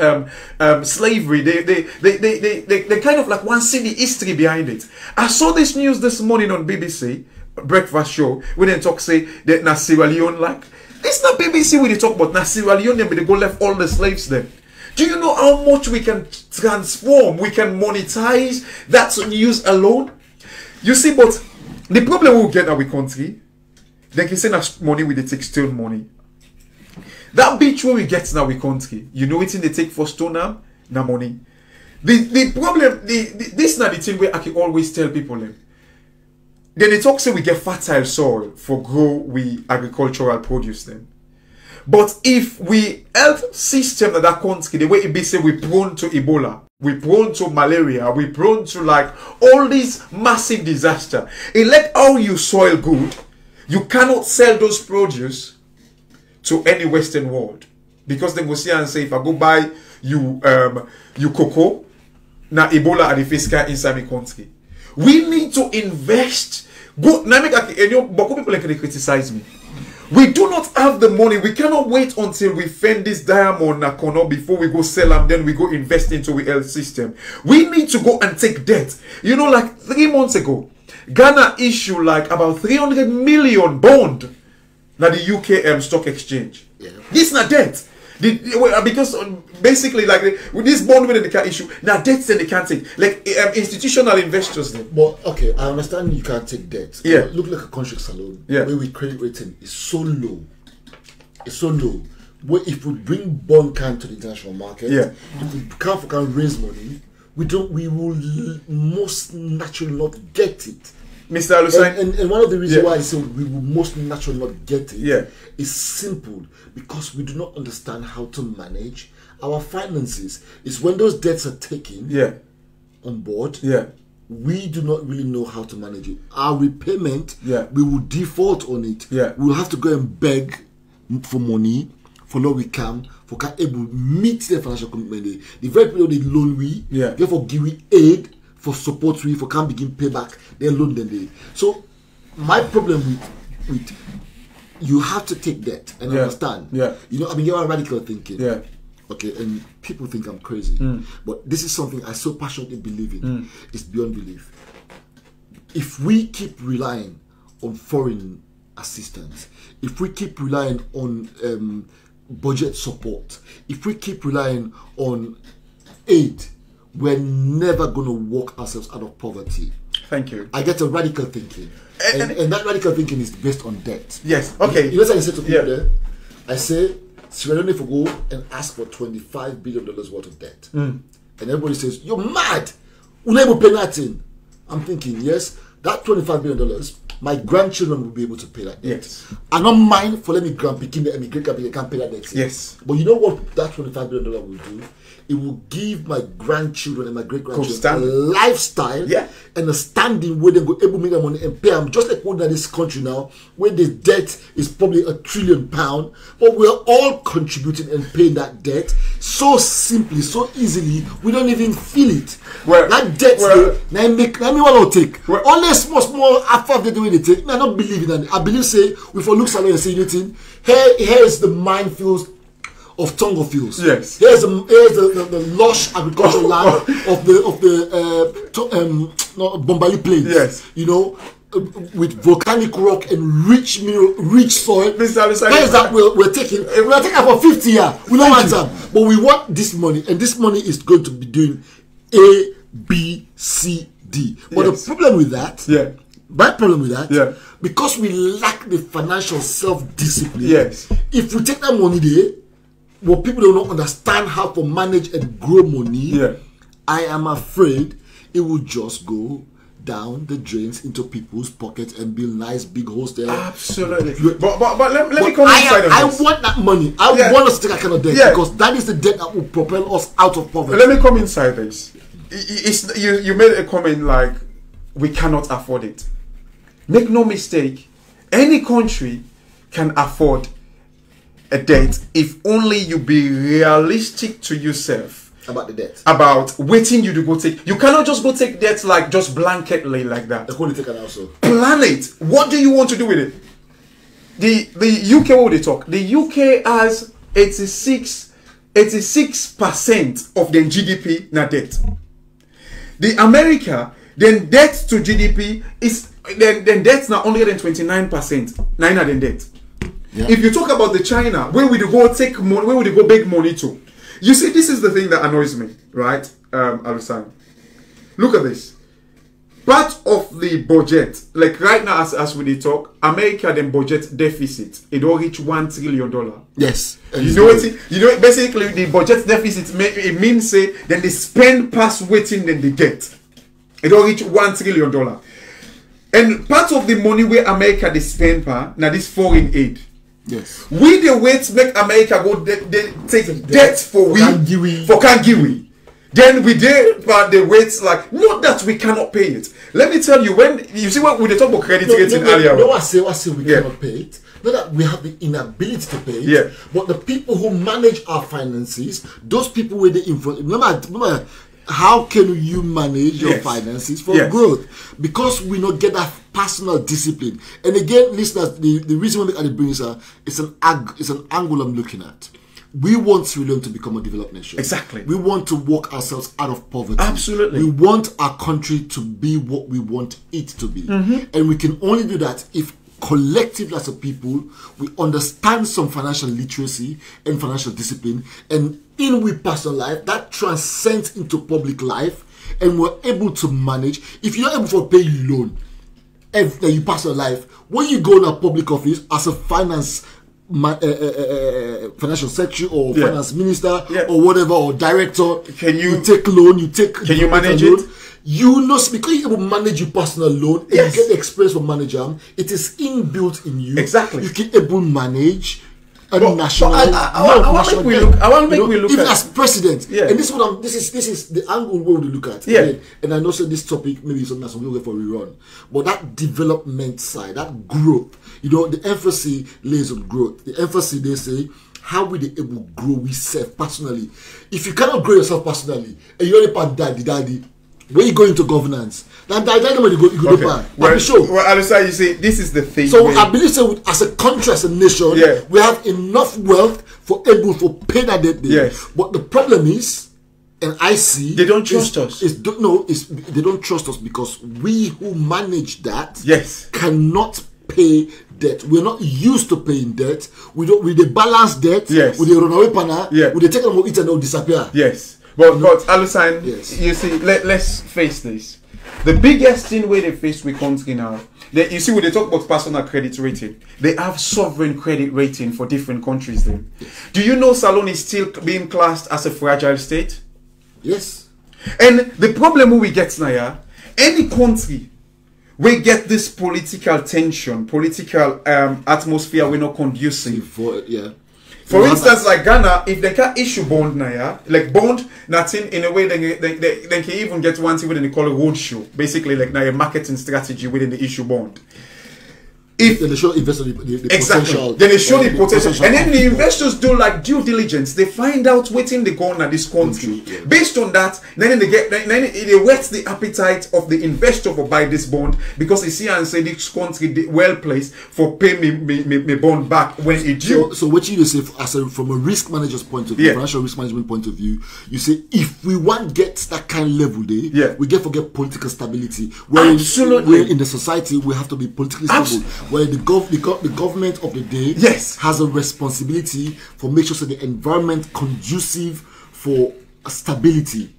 slavery. They kind of like want to see the history behind it. I saw this news this morning on BBC breakfast show. We didn't talk say that na Sierra Leone, like it's not BBC we they talk about na Sierra Leone, but they go left all the slaves then. Do you know how much we can transform, we can monetize that news alone? You see, but the problem we'll get in our country, they can say that money with the textile money. That beach where we get in our country, you know it's in the take for stone now, na money. The problem, this is not the thing where I can always tell people them. Then they talk say we get fertile soil for grow we agricultural produce then. But if we health system of that country, the way it be say we prone to Ebola, we prone to malaria, we prone to like all these massive disaster. Elect how you soil good, you cannot sell those produce to any Western world. Because they go see and say, if I go buy you cocoa, now Ebola are the fiscal inside the country. We need to invest. Go now make but people like criticize me. We do not have the money. We cannot wait until we find this diamond nakono before we go sell them. Then we go invest into the health system. We need to go and take debt. You know, like 3 months ago, Ghana issued like about 300 million bond na the UK stock exchange. Yeah. This is not debt. Because basically, like with this bond when they can't issue, now debts then they can't take. Like institutional investors then. But okay, I understand you can't take debt. Yeah. Look like a country SALONE. Yeah. Where we credit rating is so low. It's so low. Where if we bring bond can to the international market, yeah. If we can't raise money, we will most naturally not get it. Mr. Alusine. And one of the reasons why I say we will most naturally not get it is simple, because we do not understand how to manage our finances. It's when those debts are taken on board, we do not really know how to manage it. Our repayment, we will default on it. We will have to go and beg for money for what we can, for can able meet the financial commitment. The very people they loan we, therefore give we aid for support we for can begin payback their loan then they. So my problem with you have to take debt and understand. You know, I mean, you're radical thinking. Okay, and people think I'm crazy, but this is something I so passionately believe in. It's beyond belief. If we keep relying on foreign assistance, if we keep relying on budget support, if we keep relying on aid, we're never going to walk ourselves out of poverty. Thank you. I get a radical thinking. And that radical thinking is based on debt. Yes, okay. You know what I say to people there? I say, Sierra Leone go and ask for $25 billion worth of debt. And everybody says, you're mad! We'll never pay nothing. I'm thinking, yes, that $25 billion, my grandchildren will be able to pay that debt. Yes. I don't mind for let me grandpicking the emigrate they can't pay that debt. Yes. But you know what that $25 billion will do? It will give my grandchildren and my great-grandchildren a lifestyle and a standing where they go able to make their money and pay them. Just like what in this country now, where the debt is probably £1 trillion, but we're all contributing and paying that debt so simply, so easily, we don't even feel it. That debt, let me want to take. Only small after the way they take. I don't believe in that. I believe, say, we for look salon and say anything. Here is the minefields of Tongo fields. Yes. Here's the lush agricultural land of the Bombali Plains. Yes. You know, with volcanic rock and rich soil. Mr. Where is that we're taking? We're taking for 50 years. We don't want that. But we want this money, and this money is going to be doing A, B, C, D. But the problem with that, my problem with that, because we lack the financial self-discipline, if we take that money there, what people don't understand how to manage and grow money, I am afraid it will just go down the drains into people's pockets and build nice big holes there. Absolutely. But let me come inside of this. I want that money. I want us to take that kind of debt because that is the debt that will propel us out of poverty. Let me come inside this. You made a comment like, we cannot afford it. Make no mistake, any country can afford a debt if only you be realistic to yourself about the debt, about waiting you to go take. You cannot just go take debts like just blanketly like that. Plan it. What do you want to do with it? The UK, what would they talk? The UK has 86% of the GDP na debt. The America, then debt to GDP is then debt's now only than 29%. Nine than debt. If you talk about the China, where would you go take money? Where would you go beg money to? You see, this is the thing that annoys me, right, Alusine? Look at this. Part of the budget, like right now as we talk, America then budget deficit, it will reach $1 trillion. Yes. You know basically the budget deficit, it means say, then they spend past waiting, then they get. It will reach $1 trillion. And part of the money where America they spend, now this foreign aid. Yes. We the wait make America go they take debt for Kangiwi. Then we did but the wait like not that we cannot pay it. Let me tell you, when you see what we talk about credit rating earlier. No, I say we cannot pay it. Not that we have the inability to pay it. But the people who manage our finances, those people with the influence. Remember, how can you manage your finances for growth? Because we not get that personal discipline. And again, listeners, the reason why I bring this up, it's an angle I'm looking at. We want Sri Lanka to become a developed nation. Exactly. We want to walk ourselves out of poverty. Absolutely. We want our country to be what we want it to be. And we can only do that if collectively as a people, we understand some financial literacy and financial discipline, and in we personal life, that transcends into public life, and we're able to manage. If you're able to pay your loan, and you personal life, when you go in a public office as a financial secretary or finance minister or whatever, or director, you take loan, can you manage it? You know, because you able to manage your personal loan and you get the experience from manager, it is inbuilt in you. Exactly. You can able to manage a national. I want to make we look even at as president. And this is the angle where we look at. And I know this topic maybe something that some people get for a rerun, but that development side, that growth, you know, the emphasis lays on growth. The emphasis, they say, how will they able to grow yourself personally? If you cannot grow yourself personally and you only part daddy. When you go into governance, then you go back. Well, Alusine, you see, this is the thing. So I believe, as a country, as a nation, we have enough wealth for able to pay that debt. But the problem is, and I see, they don't trust us. They don't trust us because we who manage that cannot pay debt. We're not used to paying debt. We the balance debt. We the run away panel. We the take them eat and they'll disappear. But Alusine, you see, let's face this. The biggest thing where they face with country now, you see when they talk about personal credit rating, they have sovereign credit rating for different countries then. Do you know SALONE is still being classed as a fragile state? Yes. And the problem we get now, any country we get this political tension, political atmosphere we're not conducive. For instance, like Ghana, if they can issue bond now, like bond, nothing in a way, they can even get one thing within they call a roadshow, basically like now a marketing strategy within the issue bond. If then they show investors the potential, then they show the potential, and then the investors do like due diligence. They find out waiting they go on at this country. Based on that, then they whet the appetite of the investor for buy this bond because they see and say this country well placed for pay me bond back when it due. So what you say from a risk manager's point of view, financial risk management point of view, you say if we want get that kind of level there, we forget political stability. Absolutely. Where in the society we have to be politically stable. Where the government of the day has a responsibility for making sure that the environment conducive for stability.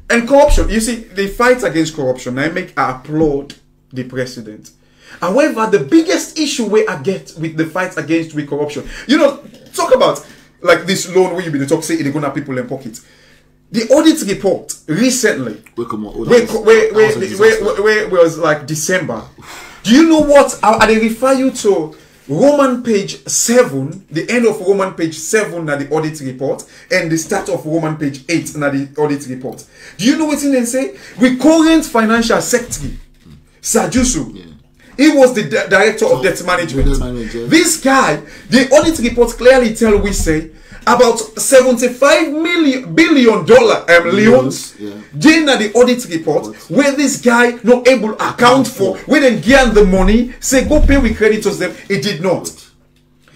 And corruption, you see, the fight against corruption, I applaud the president. However, the biggest issue I get with the fight against corruption, you know, talk about like this loan where you be the talk say they're gonna people in pocket. The audit report recently, where was like December. Do you know what? I refer you to Roman page 7, the end of Roman page 7 na the audit report, and the start of Roman page 8 na the audit report. Do you know what they say? With current financial secretary, Sajusu, he was the director of debt management. This guy, the audit report clearly tell we say about $75 billion loans. Then the audit report where this guy not able to account for, where then gain the money, say go pay with creditors them, it did not.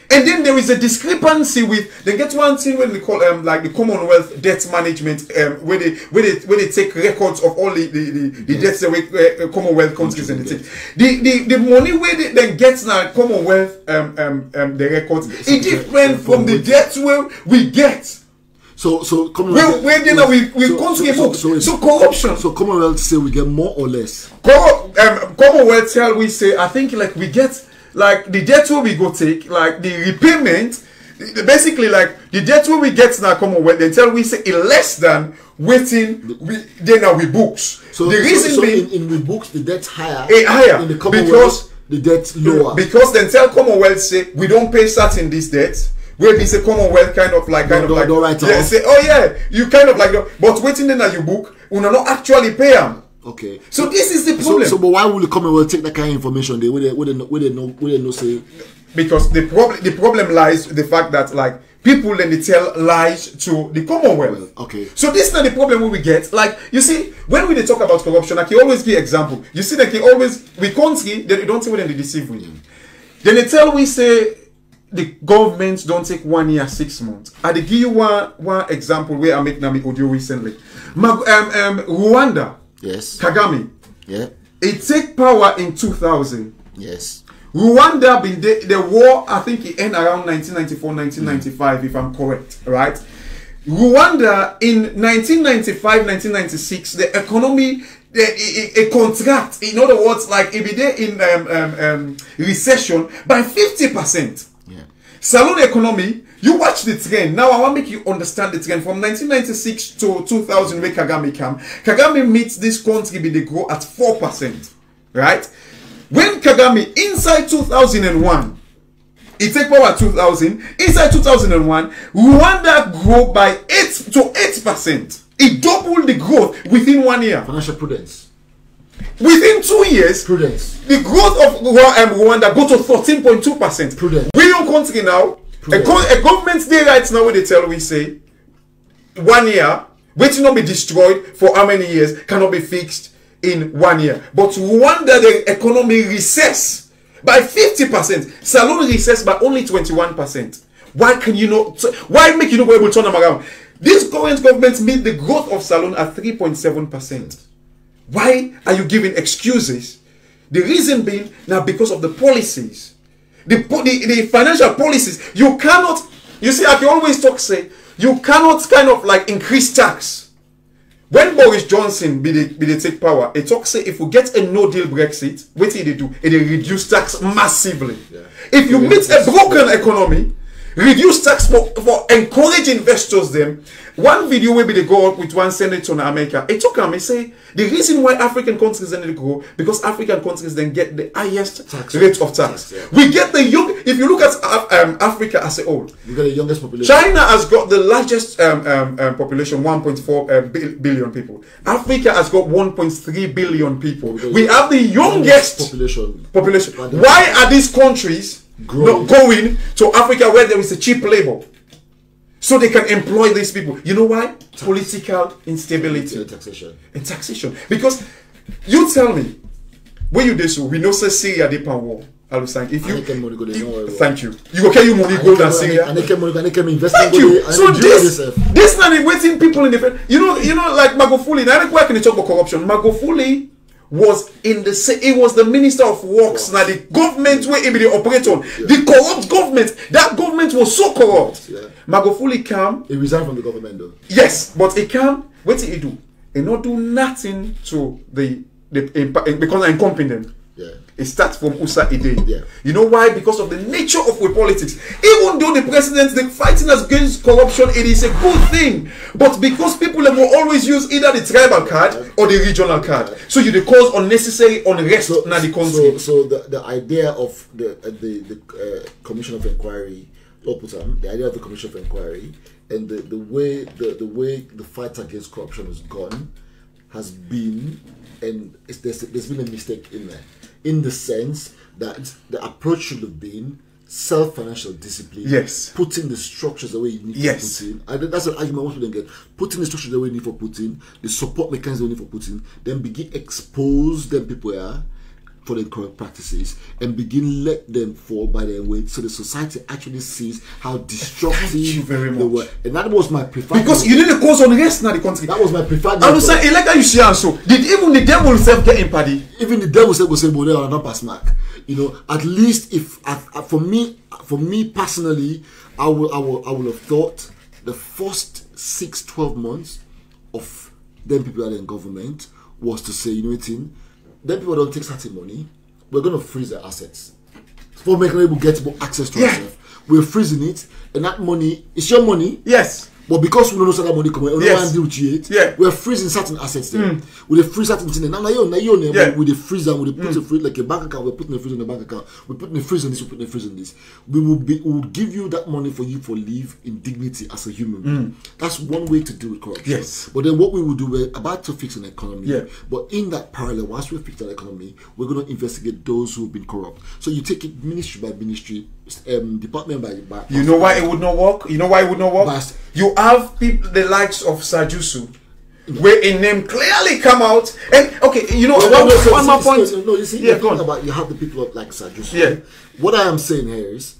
And then there is a discrepancy with they get one thing when we call like the Commonwealth debt management where they take records of all the debts that Commonwealth countries and they take the money where they then get now Commonwealth the records is different from the debts where we get. So Commonwealth so corruption. So Commonwealth say we get more or less. Commonwealth tell we say I think like we get. Like the debt where we go take, like the repayment, basically like the debt where we get now Commonwealth, until we say less than waiting, then we books. So the reason being in we books the debt higher, in the Commonwealth because the debt lower. Because then tell Commonwealth say we don't pay certain these debts. Where this a Commonwealth say oh yeah, you kind of like but waiting then you book, we not actually pay them. Okay. So this is the problem. So but why will the Commonwealth take that kind of information? They wouldn't know say. Because the problem lies with the fact that like people then they tell lies to the Commonwealth. Okay. So this is not the problem we get. Like you see, when we talk about corruption, I can always give example. You see, they can always we country they don't say when they deceive we. Then they tell we say the government don't take 1 year 6 months. I give you one example where I make Nami audio recently. Rwanda. Yes. Kagame. Yeah. It take power in 2000. Yes. Rwanda been the war, I think it ended around 1994, 1995, if I'm correct, right? Rwanda in 1995, 1996, the economy a contract. In other words, like it be there in recession by 50%. Yeah. Salone economy. You watch the trend. Now I want to make you understand the trend. From 1996 to 2000 where Kagame came. Kagame meets this country with the grow at 4%. Right? When Kagame, inside 2001, he take power 2000. Inside 2001, Rwanda grew by 8%. It doubled the growth within 1 year. Financial prudence. Within 2 years, prudence. The growth of Rwanda go to 13.2%. Prudence. We don't country now. A government day right now where they tell we say 1 year, waiting not be destroyed for how many years cannot be fixed in 1 year. But Rwanda the economy recess by 50%. Salone recess by only 21%. Why can you not? Why make you not be able to turn them around? This current government meet the growth of Salone at 3.7%. Why are you giving excuses? The reason being now because of the policies. The financial policies, you cannot, you see, I can always talk, say, you cannot kind of like increase tax. When Boris Johnson be they take power, it talks say if we get a no-deal Brexit, what did they do? They reduce tax massively. Yeah. If you meet a broken economy, reduce tax for encourage investors them. One video where they go up with one senator in America, it took him, say the reason why African countries then grow because African countries then get the highest rate of tax. Yeah. We get the young. If you look at Africa as a whole, you got the youngest population. China has got the largest population, 1.4 billion people. Africa has got 1.3 billion people. We have the youngest population. Why are these countries not going to Africa where there is a cheap labor? So they can employ these people. You know why? Political instability. And taxation. Because you tell me, when you do so, we know say Syria they pan war. Alusine, if you thank you. You okay, you money go down Syria. Thank you. So this not waiting people in the you know like Magufuli. Now why can you talk about corruption? Magufuli was in the it was the Minister of Works. Now the government where they operate on the corrupt government. That government was so corrupt. Magufuli came. He resigned from the government though. Yes, but he came. What did he do? He not do nothing to the because I'm incompetent. Yeah. It starts from Usa Ide. Yeah. You know why? Because of the nature of our politics. Even though the president, they're fighting against corruption, it is a good thing. But because people will always use either the tribal card or the regional card, so you cause unnecessary unrest in the country. So the idea of the commission of inquiry, the idea of the commission of inquiry, and the way the fight against corruption has gone, has been, and there's been a mistake in there, in the sense that the approach should have been self-financial discipline. Yes. Putting the structures the way you need for Putin. And that's an argument most people get. Putting the structures the way you need for Putin, the support mechanism you need for Putin, then begin expose them people for the corrupt practices, and begin let them fall by their weight, so the society actually sees how destructive they were. And that was my preferred. Because you didn't cause unrest in the country. That was my preferred. I was saying, like you see, also did even the devil himself get in party? Even the devil said, "Go say, but they are not pass mark." You know, at least if for me personally, I would have thought the first 6-12 months of them people that are in government was to say, you know what, then people don't take certain money, we're going to freeze their assets for making people get more access to ourselves. We're freezing it, and that money, it's your money. Yes. But because we don't know how that money come, we don't want to deal with it. We're freezing certain assets there. We freeze certain things. Now we freeze them. We put a freeze like a bank account. We're putting a freeze in the bank account. We're putting a freeze on this. We're putting a freeze on this. We will give you that money for you for live in dignity as a human being. That's one way to deal with corruption. Yes. But then what we will do, we're about to fix an economy. Yeah. But in that parallel, once we fix that economy, we're going to investigate those who've been corrupt. So you take it ministry by ministry, department by. You know why it would not work? You know why it would not work? You have people, the likes of Sajusu, where a name clearly come out, and okay, you know, one more point. No, you see, you have the people like Sajusu. Yeah. What I am saying here is,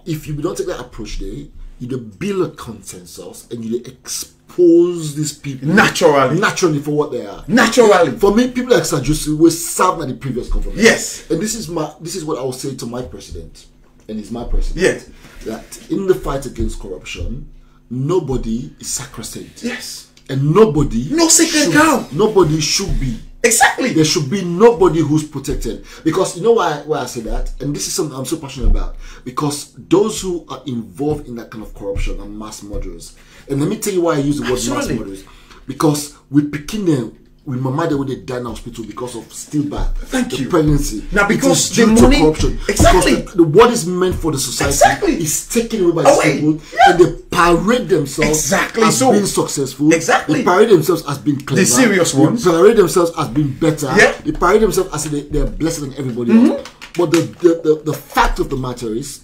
if you don't take that approach there, you build a consensus and you expose these people naturally for what they are. Naturally. For me, people like Sajusu were served by the previous government. Yes. And this is what I will say to my president, and he's my president. Yes. That in the fight against corruption, nobody is sacrosanct. Yes. And nobody... No sacred cow. Nobody should be. Exactly. There should be nobody who's protected. Because you know why I say that? And this is something I'm so passionate about. Because those who are involved in that kind of corruption are mass murderers. And let me tell you why I use the word mass murderers. Because we picking them with my mother when they died in hospital because of stillbirth. Thank you. Pregnancy. Now because the money, corruption. Exactly. Because what is meant for the society is taken away by people, and they parade themselves as being successful. Exactly. They parade themselves as being clever. The serious ones. They parade themselves as being better. Yeah. They parade themselves as they're blessed than everybody else. But the fact of the matter is,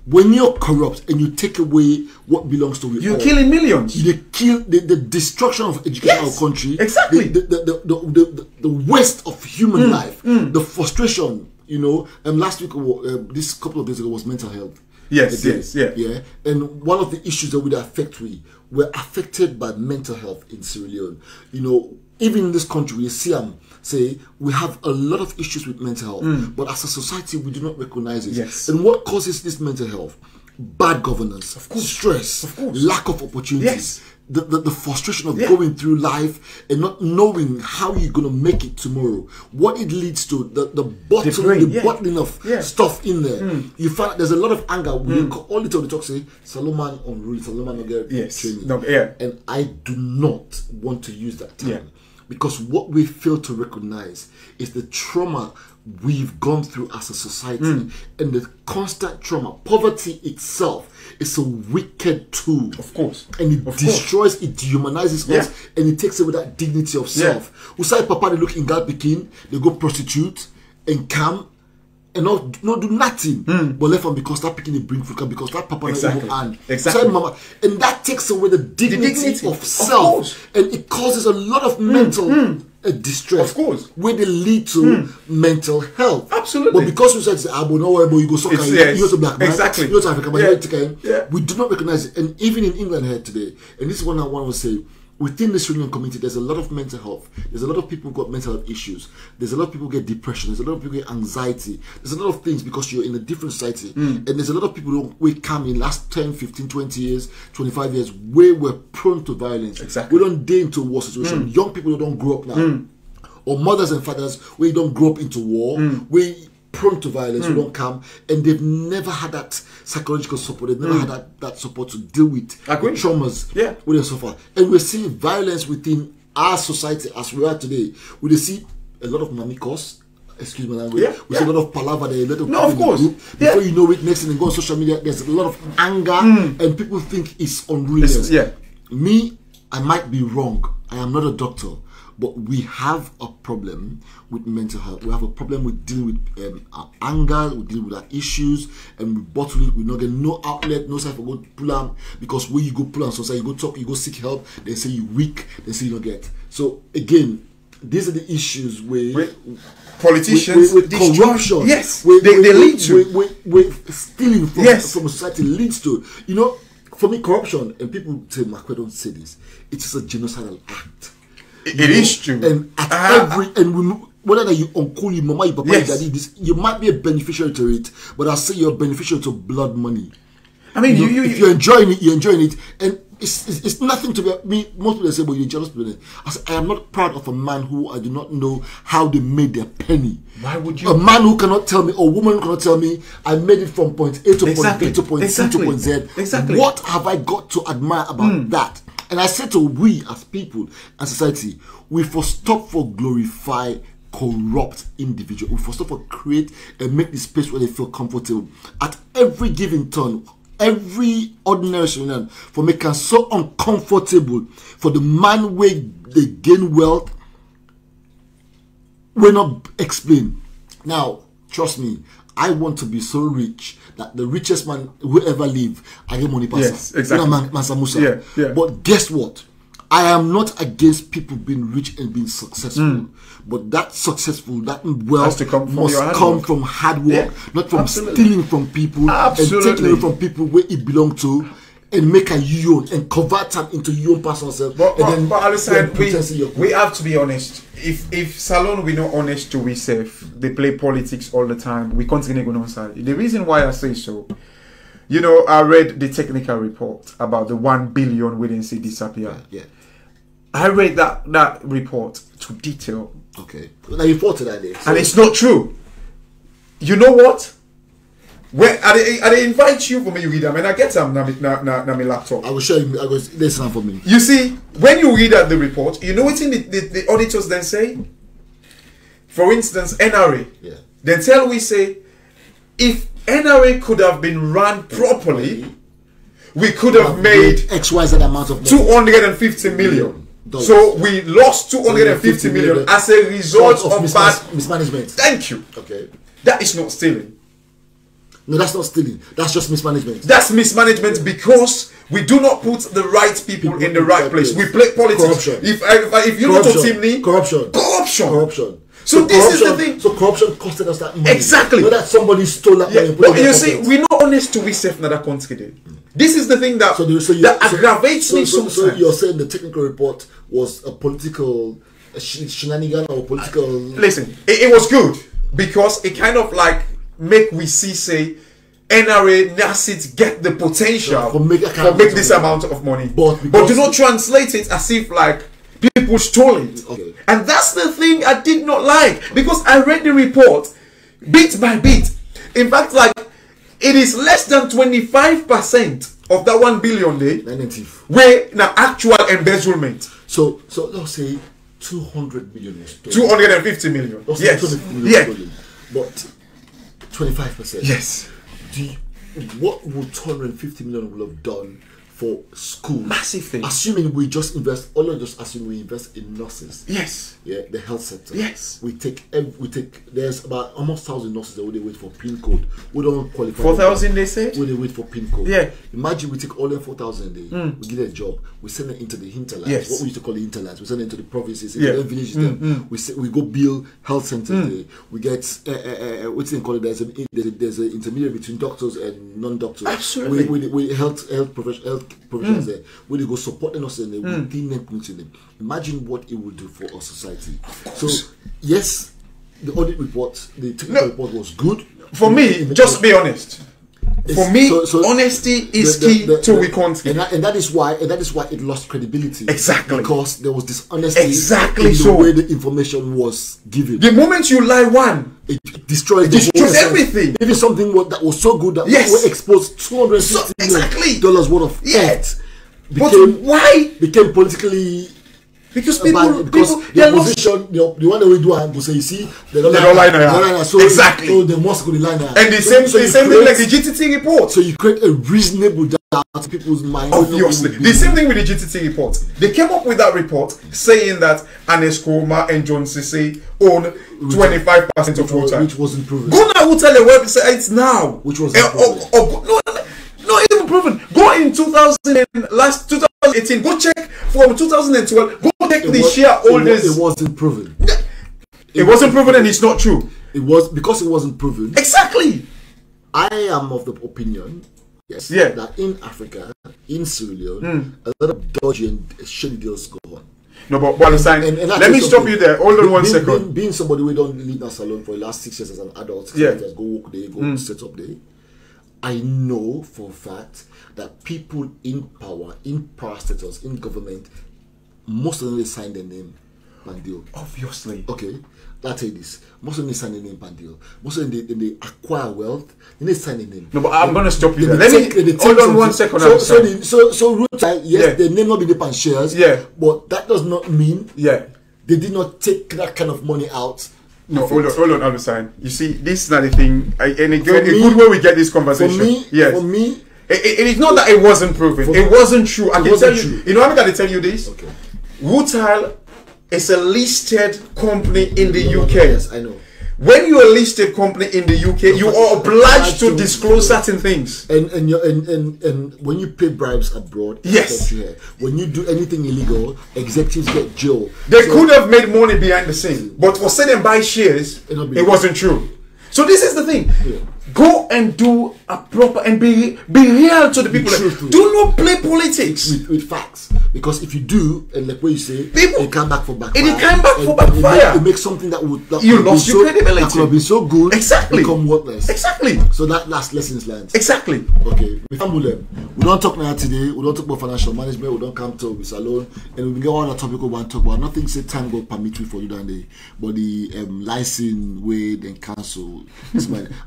when you're corrupt and you take away what belongs to you, you're killing millions. You kill the destruction of education in our country. Exactly. The waste of human life, the frustration. You know, last week, this couple of days ago was mental health. Yes, again. yeah. And one of the issues that would affect we're affected by mental health in Sierra Leone. You know, even in this country, we see say we have a lot of issues with mental health, but as a society, we do not recognize it. Yes. And what causes this mental health? Bad governance, of course, stress, of course, lack of opportunities, the frustration of going through life and not knowing how you're gonna make it tomorrow. What it leads to, the bottling of stuff in there. You find there's a lot of anger. All the time they talk say Salomon unruly, Salomon not get training. And I do not want to use that term. Because what we fail to recognize is the trauma we've gone through as a society, and the constant trauma. Poverty itself is a wicked tool, of course, and it destroys, it dehumanizes us, and it takes away that dignity of self. We say Papa they look in God Pekin, they go prostitute and camp and not do nothing, but left them because that picking they bring food, because that Papa mama, and that takes away the dignity of self, and it causes a lot of mental distress, of course, where they lead to mental health. Absolutely. But because we said, no worry, but you go soccer, you go to black man, you go to Africa, but we do not recognize it. And even in England here today, and this is what I want to say, within the Sri Lankan community, there's a lot of mental health. There's a lot of people who got mental health issues. There's a lot of people who get depression. There's a lot of people who get anxiety. There's a lot of things because you're in a different society. And there's a lot of people who come in last 10, 15, 20 years, 25 years, where we're prone to violence. Exactly. We don't dare into war situation. Young people who don't grow up now. or mothers and fathers where don't grow up into war, where prone to violence, who don't come, and they've never had that psychological support. They've never had that support to deal with traumas, with and so forth. And we're seeing violence within our society as we are today. We see a lot of mamikos. Excuse me, language. We see a lot of palaver there, a lot of people in the group. Before you know it, next thing you go on social media, there's a lot of anger, and people think it's unreal. Me, I might be wrong. I am not a doctor, but we have a problem with mental health. We have a problem with dealing with our anger, we deal with our issues, and we bottle it. We not get no outlet, no time for go pull on, because when you go pull on society, you go talk, you go seek help, they say you're weak, they say you don't get. So again, these are the issues where politicians with corruption, they lead to. With stealing from society leads to, you know, for me, corruption, and people say, MacFoy, don't say this, it's just a genocidal act. It is true. And at whether you uncle, your mama, your papa, your daddy, this, you might be a beneficiary to it, but I say you're a beneficiary to blood money. I mean, if you're enjoying it, you're enjoying it, and it's nothing to be. Most people say, "Well, you're jealous." I say, I am not proud of a man who I do not know how they made their penny. Why would you? A man who cannot tell me, or a woman who cannot tell me, I made it from point A to point B to point C to point Z. Exactly. What have I got to admire about that? And I said to we as people and society, we first stop for glorify corrupt individual. We first stop for create and make this space where they feel comfortable. At every given turn, every ordinary civilian for making so uncomfortable for the man where they gain wealth, will not explain. Now, trust me, I want to be so rich that the richest man who ever live, I get money pass. Yes, exactly. But guess what? I am not against people being rich and being successful. But that successful, that wealth must come from hard work, not from stealing from people and taking away from people where it belongs to, and make a union and convert them into your own personal self. But Alusine, we have to be honest. If Salone we not honest to ourselves, they play politics all the time. We continue going on side. The reason why I say so, you know, I read the technical report about the 1 billion we didn't see disappear. I read that report to detail. Okay. Now you fought to that day. And it's not true. You know what? When I invite you for me, you read them, and I get them na my laptop. I will show you. I will listen for me. You see, when you read the report, you know what the auditors then say. For instance, NRA. Then tell we say, if NRA could have been run properly, we could have made XYZ amount of money. 250 million. So we lost 250 million as a result of bad mismanagement. Thank you. Okay. That is not stealing. No, that's not stealing. That's just mismanagement. That's mismanagement because we do not put the right people in the right place. We play politics. Corruption. If you don't team me, corruption. So this is the thing. So corruption costed us that money. Exactly. Not that somebody stole that money. But you see, we're not honest to ourselves in that country. This is the thing that aggravates me sometimes. So you're saying the technical report was a political shenanigan or political... Listen, it was good because it kind of like make we see say NRA NASIT get the potential for make this amount of money, but do not translate it as if like people stole it. Okay. And that's the thing I did not like, because I read the report bit by bit. In fact, like it is less than 25% of that 1 billion day where now actual embezzlement. So let's say 200 million. 250 million. Yes. But 25%. Yes. What would 250 million will have done for schools? Massive thing. Assuming we just invest, assuming we invest in nurses. Yes. Yeah, the health sector. Yes. We take. There's about almost 1,000 nurses that would wait for PIN code. We don't qualify. 4,000 they said. Would they wait for PIN code? Yeah. Imagine we take all them 4,000 a day. We give them a job. We send them into the hinterlands. Yes. What we used to call the hinterlands. We send them into the provinces, into the villages. We go build health centers there. We get what's it called? There's an intermediary between doctors and non-doctors. Absolutely. We health professionals there. Where they go support the nurses and they will clean them, to them. Imagine what it will do for our society. So yes, the audit report, the technical report was good. For me, just be honest. For me, honesty is key to a country, and that is why it lost credibility. Exactly, because there was dishonesty. Exactly, in the way the information was given. The moment you lie, it destroys everything. Even something that was so good that we exposed $260 million worth of debt. Became politically. Because the opposition, the one that we do, and say, you see, they don't lie now. So they must go to line now. And the same thing like the GTT report. So you create a reasonable doubt to people's mind. Obviously, the same thing with the GTT report. They came up with that report saying that Anescoma and John Cissy own 25% of water, which wasn't proven. Go now, tell the websites now, which wasn't proven. Not even proven. Go in 2018. Go check from 2012. Go check the shareholders. It wasn't proven. It wasn't proven, and it's not true. It was because it wasn't proven. Exactly. I am of the opinion, that in Africa, in Sierra Leone, a lot of dodgy and shady deals go on. No, but let me stop you there. Hold on one second. Being somebody who don't leave a salon for the last 6 years as an adult, go work there, go set up there. I know for a fact that people in power status, in government, most of them they sign their name Bandio. Obviously. Okay, I'll tell you this. Most of them they sign their name Bandio. Most of them they acquire wealth, then they sign their name. No, but I'm going to stop you there. Let me hold on 1 second. So root, yes, their name not be the pan shares, but that does not mean they did not take that kind of money out. No, hold on, Alusine. You see, this is not a thing. And a good way we get this conversation. For me, it's not that it wasn't proven. It wasn't true. I can tell you. You know, I'm going to tell you this. Okay. Rutile is a listed company in the UK. Yes, I know. When you're a listed company in the UK, you are obliged to disclose certain things. And when you pay bribes abroad, when you do anything illegal, executives get jail. They could have made money behind the scene, but for selling buy shares, it wasn't true. So this is the thing. Go and do a proper and be real to the people. Do not play politics with facts, because if you do, and like what you say, people it come back for backfire. It come back for backfire. It makes something that you lost your credibility. That could have been so good, become worthless. Exactly. So that last lessons learned. Exactly. Okay. We don't talk now today. We don't talk about financial management. We don't come to salon, and we go on a topic we want to talk about. Nothing say time God permit we for you down there, but the license way then cancel.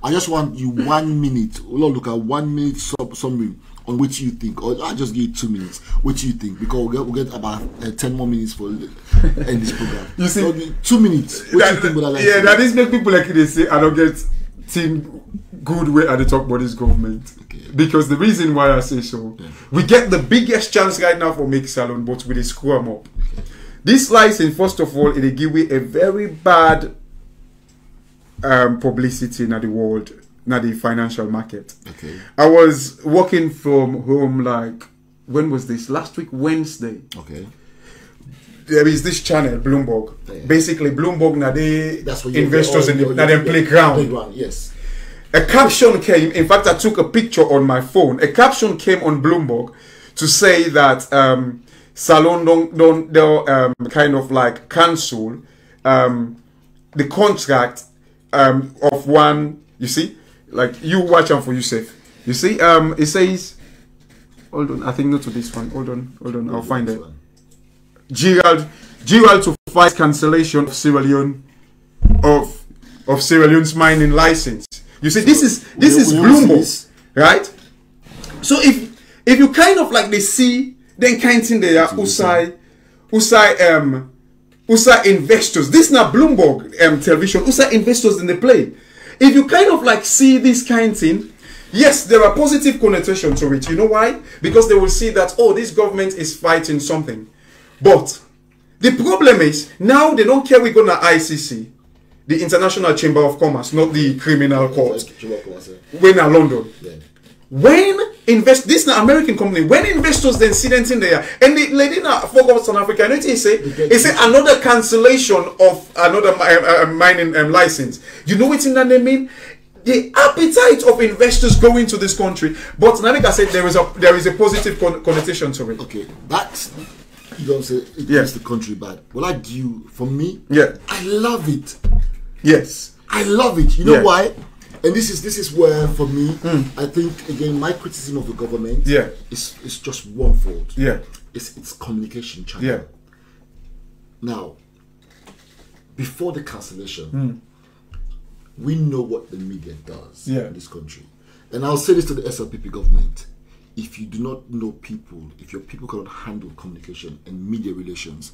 I just want you 1 minute. We'll look at 1 minute summary on which you think, or I'll just give you 2 minutes. Which you think, because we'll get about 10 more minutes for end this program. You see, so 2 minutes. What you think? That is make people like they say I don't get think good way at the talk about this government. Because the reason why I say so, we get the biggest chance right now for make salon, but we screw them up. This license, first of all, it give you a very bad publicity in the world, in the financial market. I was working from home, like, when was this? Last week, Wednesday. There is this channel, Bloomberg. Basically, Bloomberg, now they investors in the playground. Yes. A caption came. In fact, I took a picture on my phone. A caption came on Bloomberg to say that Salone don't kind of like cancel the contract of one. You see, like you watch them for yourself. You see, it says, hold on. I think not to this one. Hold on. I'll find it. Gerald to fight cancellation of Sierra Leone of Sierra Leone's mining license. You see, this is Bloomberg, right? So if you kind of like they see, then kind of there Usai investors. This is not Bloomberg television. Usai investors in the play. If you kind of like see this kind of thing, yes, there are positive connotations to it. You know why? Because they will see that, oh, this government is fighting something. But the problem is now they don't care we're going to ICC, the International Chamber of Commerce, not the criminal court. We're in London. When this is an American company, when investors then see them in there, and the lady now focus on Africa, you know what they say another cancellation of another mining license. You know what in that they mean? The appetite of investors going to this country, but like I said, there is a positive connotation to it. Okay, that's. You don't say it makes the country bad. Well, like you, for me, I love it. Yes. I love it. You know why? And this is where, for me, I think again my criticism of the government is just one fold. Yeah. It's communication channel. Yeah. Now, before the cancellation, we know what the media does in this country. And I'll say this to the SLPP government. If you do not know people, if your people cannot handle communication and media relations,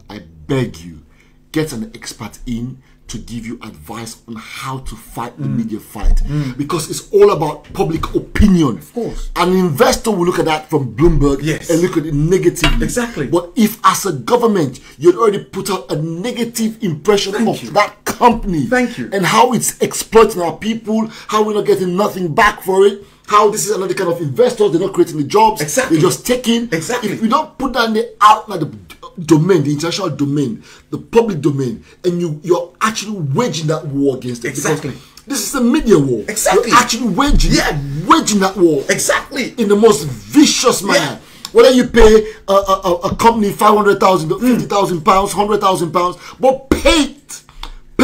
I beg you, get an expert in to give you advice on how to fight the media fight. Because it's all about public opinion. Of course. An investor will look at that from Bloomberg and look at it negatively. Exactly. But if as a government, you'd already put out a negative impression of that company and how it's exploiting our people, how we're not getting nothing back for it, how this is another kind of investors, they're not creating the jobs, they're just taking. If you don't put that in the out, like the domain, the international domain, the public domain, and you're actually waging that war against it. Exactly. This is a media war. Exactly. You're actually waging that war. Exactly. In the most vicious manner. Whether you pay a company 500,000, 50,000 pounds, 100,000 pounds, but pay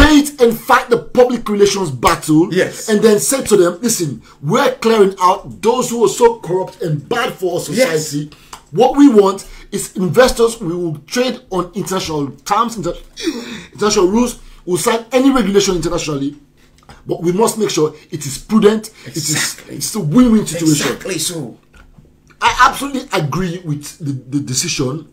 it and fight the public relations battle. And then say to them, listen, we're clearing out those who are so corrupt and bad for our society. What we want is investors. We will trade on international terms, international rules. We'll sign any regulation internationally, but we must make sure it is prudent. It's a win-win situation. Exactly so. I absolutely agree with the decision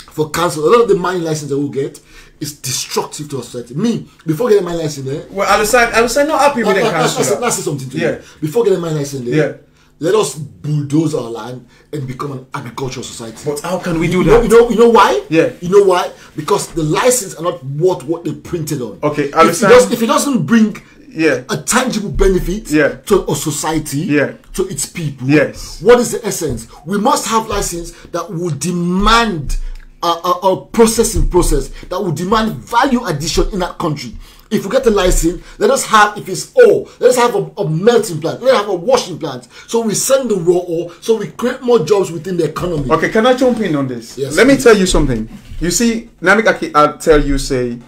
for council. A lot of the mining license that we'll get is destructive to our society. Me, before getting my license there, well, Alusine not happy with the council. Let's say something to you. Before getting my license there, let us bulldoze our land and become an agricultural society. But how can we do that? You know why? You know why? Because the license are not worth what they printed on. Okay, if it doesn't bring a tangible benefit to a society, to its people, what is the essence? We must have license that will demand a processing process, that will demand value addition in that country. If we get a license, let us have, if it's ore, let us have a melting plant, let us have a washing plant. So we send the raw ore, so we create more jobs within the economy. Okay, can I jump in on this? Yes. Let me tell you something. You see, I'll tell you, say,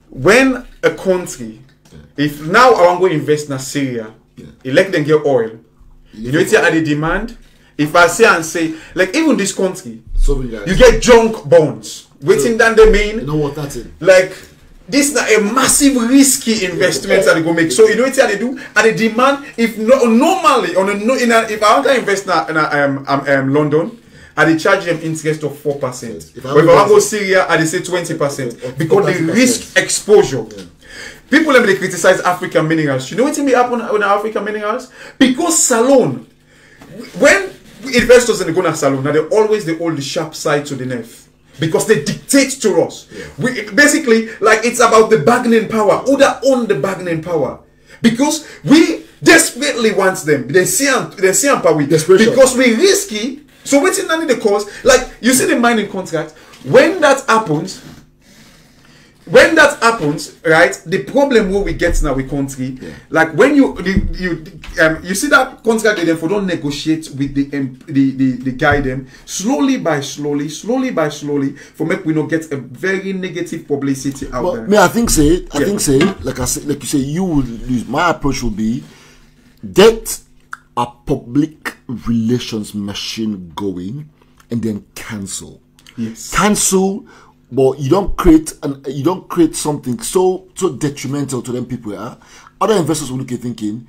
when a country, if now I want to invest in Syria, elect them get oil, you know what the demand? If I say and say, like even this country, you get junk bonds. Waiting than they mean. You know what that's it? Like, this is a massive risky investment that they go make. So you know what they do? And they demand, if normally if I want to invest in London, and they charge them interest of 4%. But if I want to go Syria, and they say 20% because the risk exposure. People let me criticize African minerals. You know what may happen on African minerals? Because SALONE, when investors in the Ghana SALONE, now they hold the sharp side to the left. Because they dictate to us. We basically, like, it's about the bargaining power. Who that own the bargaining power? Because we desperately want them. They see power with desperation. Because we risky. So waiting on the cause, like you see the mining contract. When that happens, right? The problem what we get now with country, like when you see that contract, they therefore don't negotiate with the guy them slowly by slowly, for make we not get a very negative publicity out there. Me, I think say, like you say, you will lose. My approach will be get a public relations machine going, and then cancel. Cancel. But you don't create something so detrimental to them people. Other investors will look at thinking,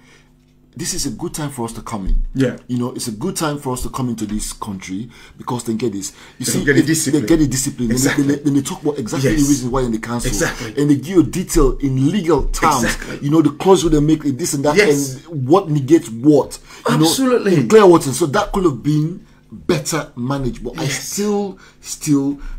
this is a good time for us to come in. You know, it's a good time for us to come into this country because they get this. You see, they get the discipline. Then they talk about exactly the reasons why in the council, and they give you detail in legal terms. You know, the clause they make this and that, and what negates what. You know, in clear words. So that could have been better managed, but I still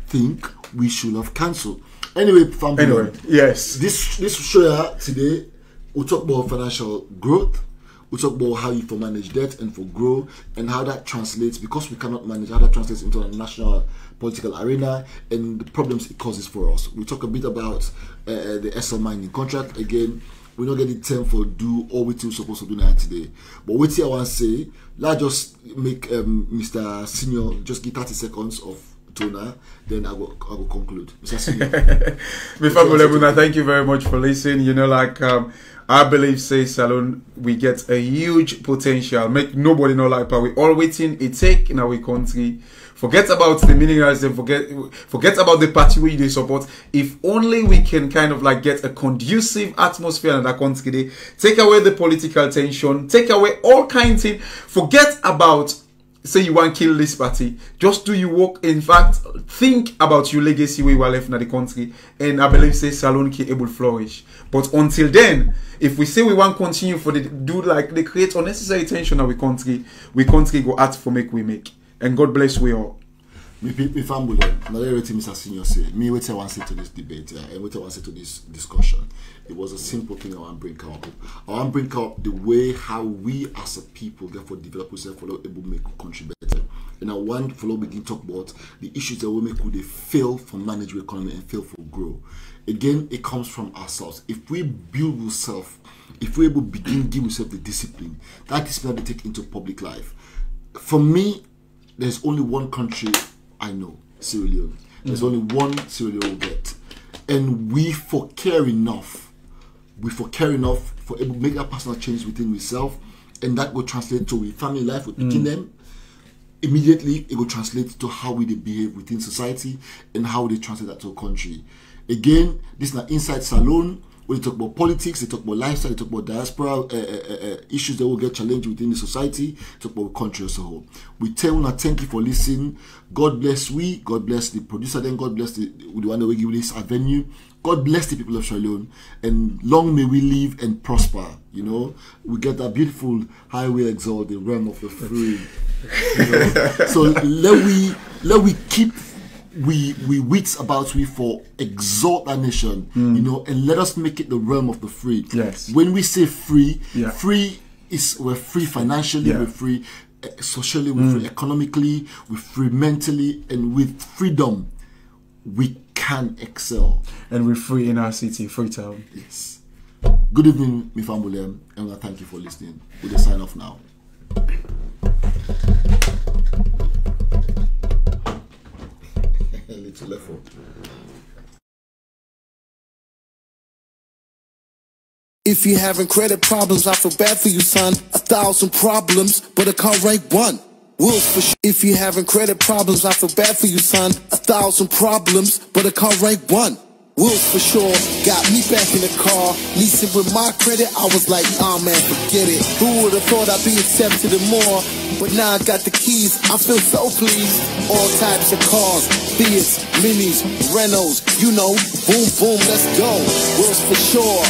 think we should have cancelled. Anyway, family. This show today, we'll talk about financial growth. We'll talk about how you for manage debt and for grow, and how that translates, because we cannot manage, how that translates into a national political arena and the problems it causes for us. We'll talk a bit about the SL mining contract. Again, we're not getting time for do all we still supposed to do now today. But what I want to say, let's just make Mr. Senior just give 30 seconds of Tona, then I will conclude. Mr. Mr. Thank you very much for listening. You know, like I believe, say SALONE, we get a huge potential. Make nobody know like, but we all waiting a take in our country. Forget about the minerals and forget about the party we support. If only we can kind of like get a conducive atmosphere in that country, take away the political tension, take away all kinds of things. Forget about say you want to kill this party. Just do your work. In fact, think about your legacy where you are left in the country. And I believe say SALONE can able flourish. But until then, if we say we want to continue for the do like they create unnecessary tension in our country, we country go out for make we make. And God bless we all. Me family, not everything Mr. Senior say. Me what I want to say to this debate, and what I want to say to this discussion. It was a simple thing I want to bring out. I want to bring out the way how we as a people therefore develop ourselves for able to make the country better. And I want to begin talk about the issues that we make could they fail for manage the economy and fail for grow. Again, it comes from ourselves. If we build ourselves, if we able to begin give ourselves the discipline, that discipline we take into public life. For me, there's only one country I know, Sierra Leone. There's only one Sierra Leone will get. And we for care enough for able to make that personal change within ourselves, and that will translate to a family life with picking them. Immediately, it will translate to how we behave within society and how they translate that to a country. Again, this is not inside SALONE. When they talk about politics, they talk about lifestyle, they talk about diaspora issues that will get challenged within the society, talk about the country as a whole. We tell you, thank you for listening. God bless we, God bless the producer, then God bless the one that will give this avenue. God bless the people of SALONE, and long may we live and prosper. You know, we get that beautiful highway exalt, the realm of the free. You know? So let we keep we wits about we for exalt our nation, you know, and let us make it the realm of the free. Yes. When we say free, free is we're free financially, we're free socially, we're free economically, we're free mentally, and with freedom we can excel. And we're free in our city, Freetown. Yes. Good evening, my family, and I thank you for listening. We'll sign off now. Little left foot. If you having credit problems, I feel bad for you, son. 1,000 problems, but a car rank 1. Wolves for sure. If you having credit problems, I feel bad for you, son. 1,000 problems, but a car rank 1. Wolves for sure. Got me back in the car. Leasing with my credit, I was like, oh man, forget it. Who would have thought I'd be accepted and more? But now I got the keys, I feel so pleased. All types of cars, Fiats, Minis, Renaults, you know, boom, boom, let's go. Wolves for sure.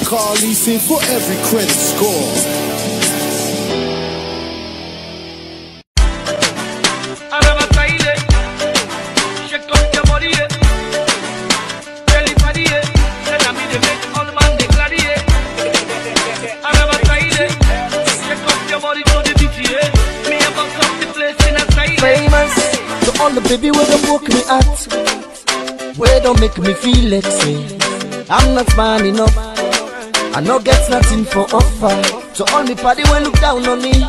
Car leasing for every credit score. Famous to all the baby where don't woke me at, where don't make me feel like say I'm not man enough, I no get nothing for offer. To all the party when look down on me,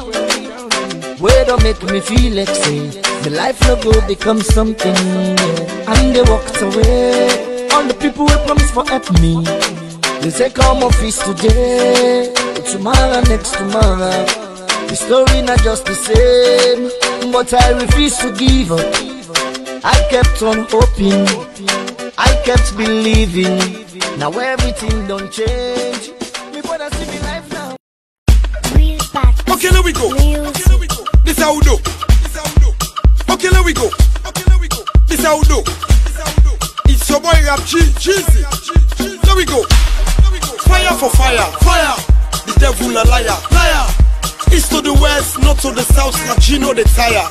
where don't make me feel like say the life no go become something, and they walked away. All the people who promise for help me, they say come office today, tomorrow, next tomorrow. The story not just the same, but I refuse to give up. I kept on hoping, I kept believing. Now everything don't change. Me wanna see me life now. Okay, there we go. This how we do. Okay, there we go. This how we do. It's your boy Rap Cheesy. There we go. Fire for fire. The devil a liar. East to the west, not to the south, like Gino the tire.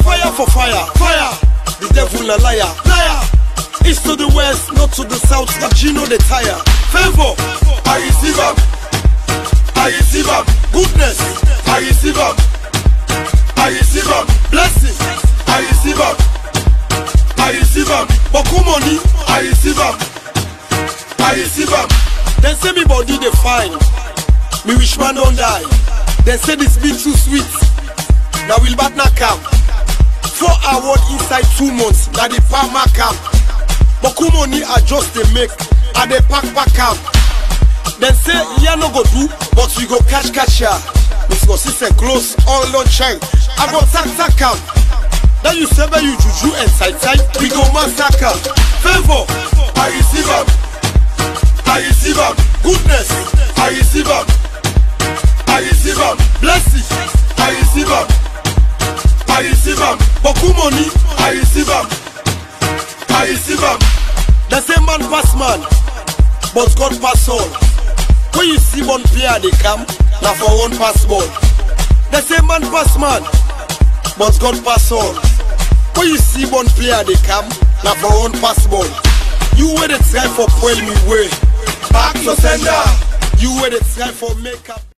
Fire for fire. The devil a liar. East to the west, not to the south, like Gino the tire. Favor, I receive up. Goodness, I receive up. Blessing, I receive up. Boku money, I receive up. Then say me body they fine, me wish man don't die. They say this beat too sweet. Now we'll back not come. 4 hours inside 2 months. Now the farmer camp. But money I just they make. And they pack up. Then say, yeah, no go do, but we go cash ya. Miss Consistent close, all on child. I go tack camp. Then you say, you juju and side, we go massacre. Favor, I receive them. I receive them. Goodness, I receive them. I receive them. Blessing, I receive them. I receive them. Beaucoup money, I receive them. I receive them. The same man pass man, but God pass all. When you see one player they come, now for one pass ball. The same man pass man, but God pass all. When you see one player they come, now for one pass ball. You wait a try for pull me way. Back to sender. You wait a try for makeup.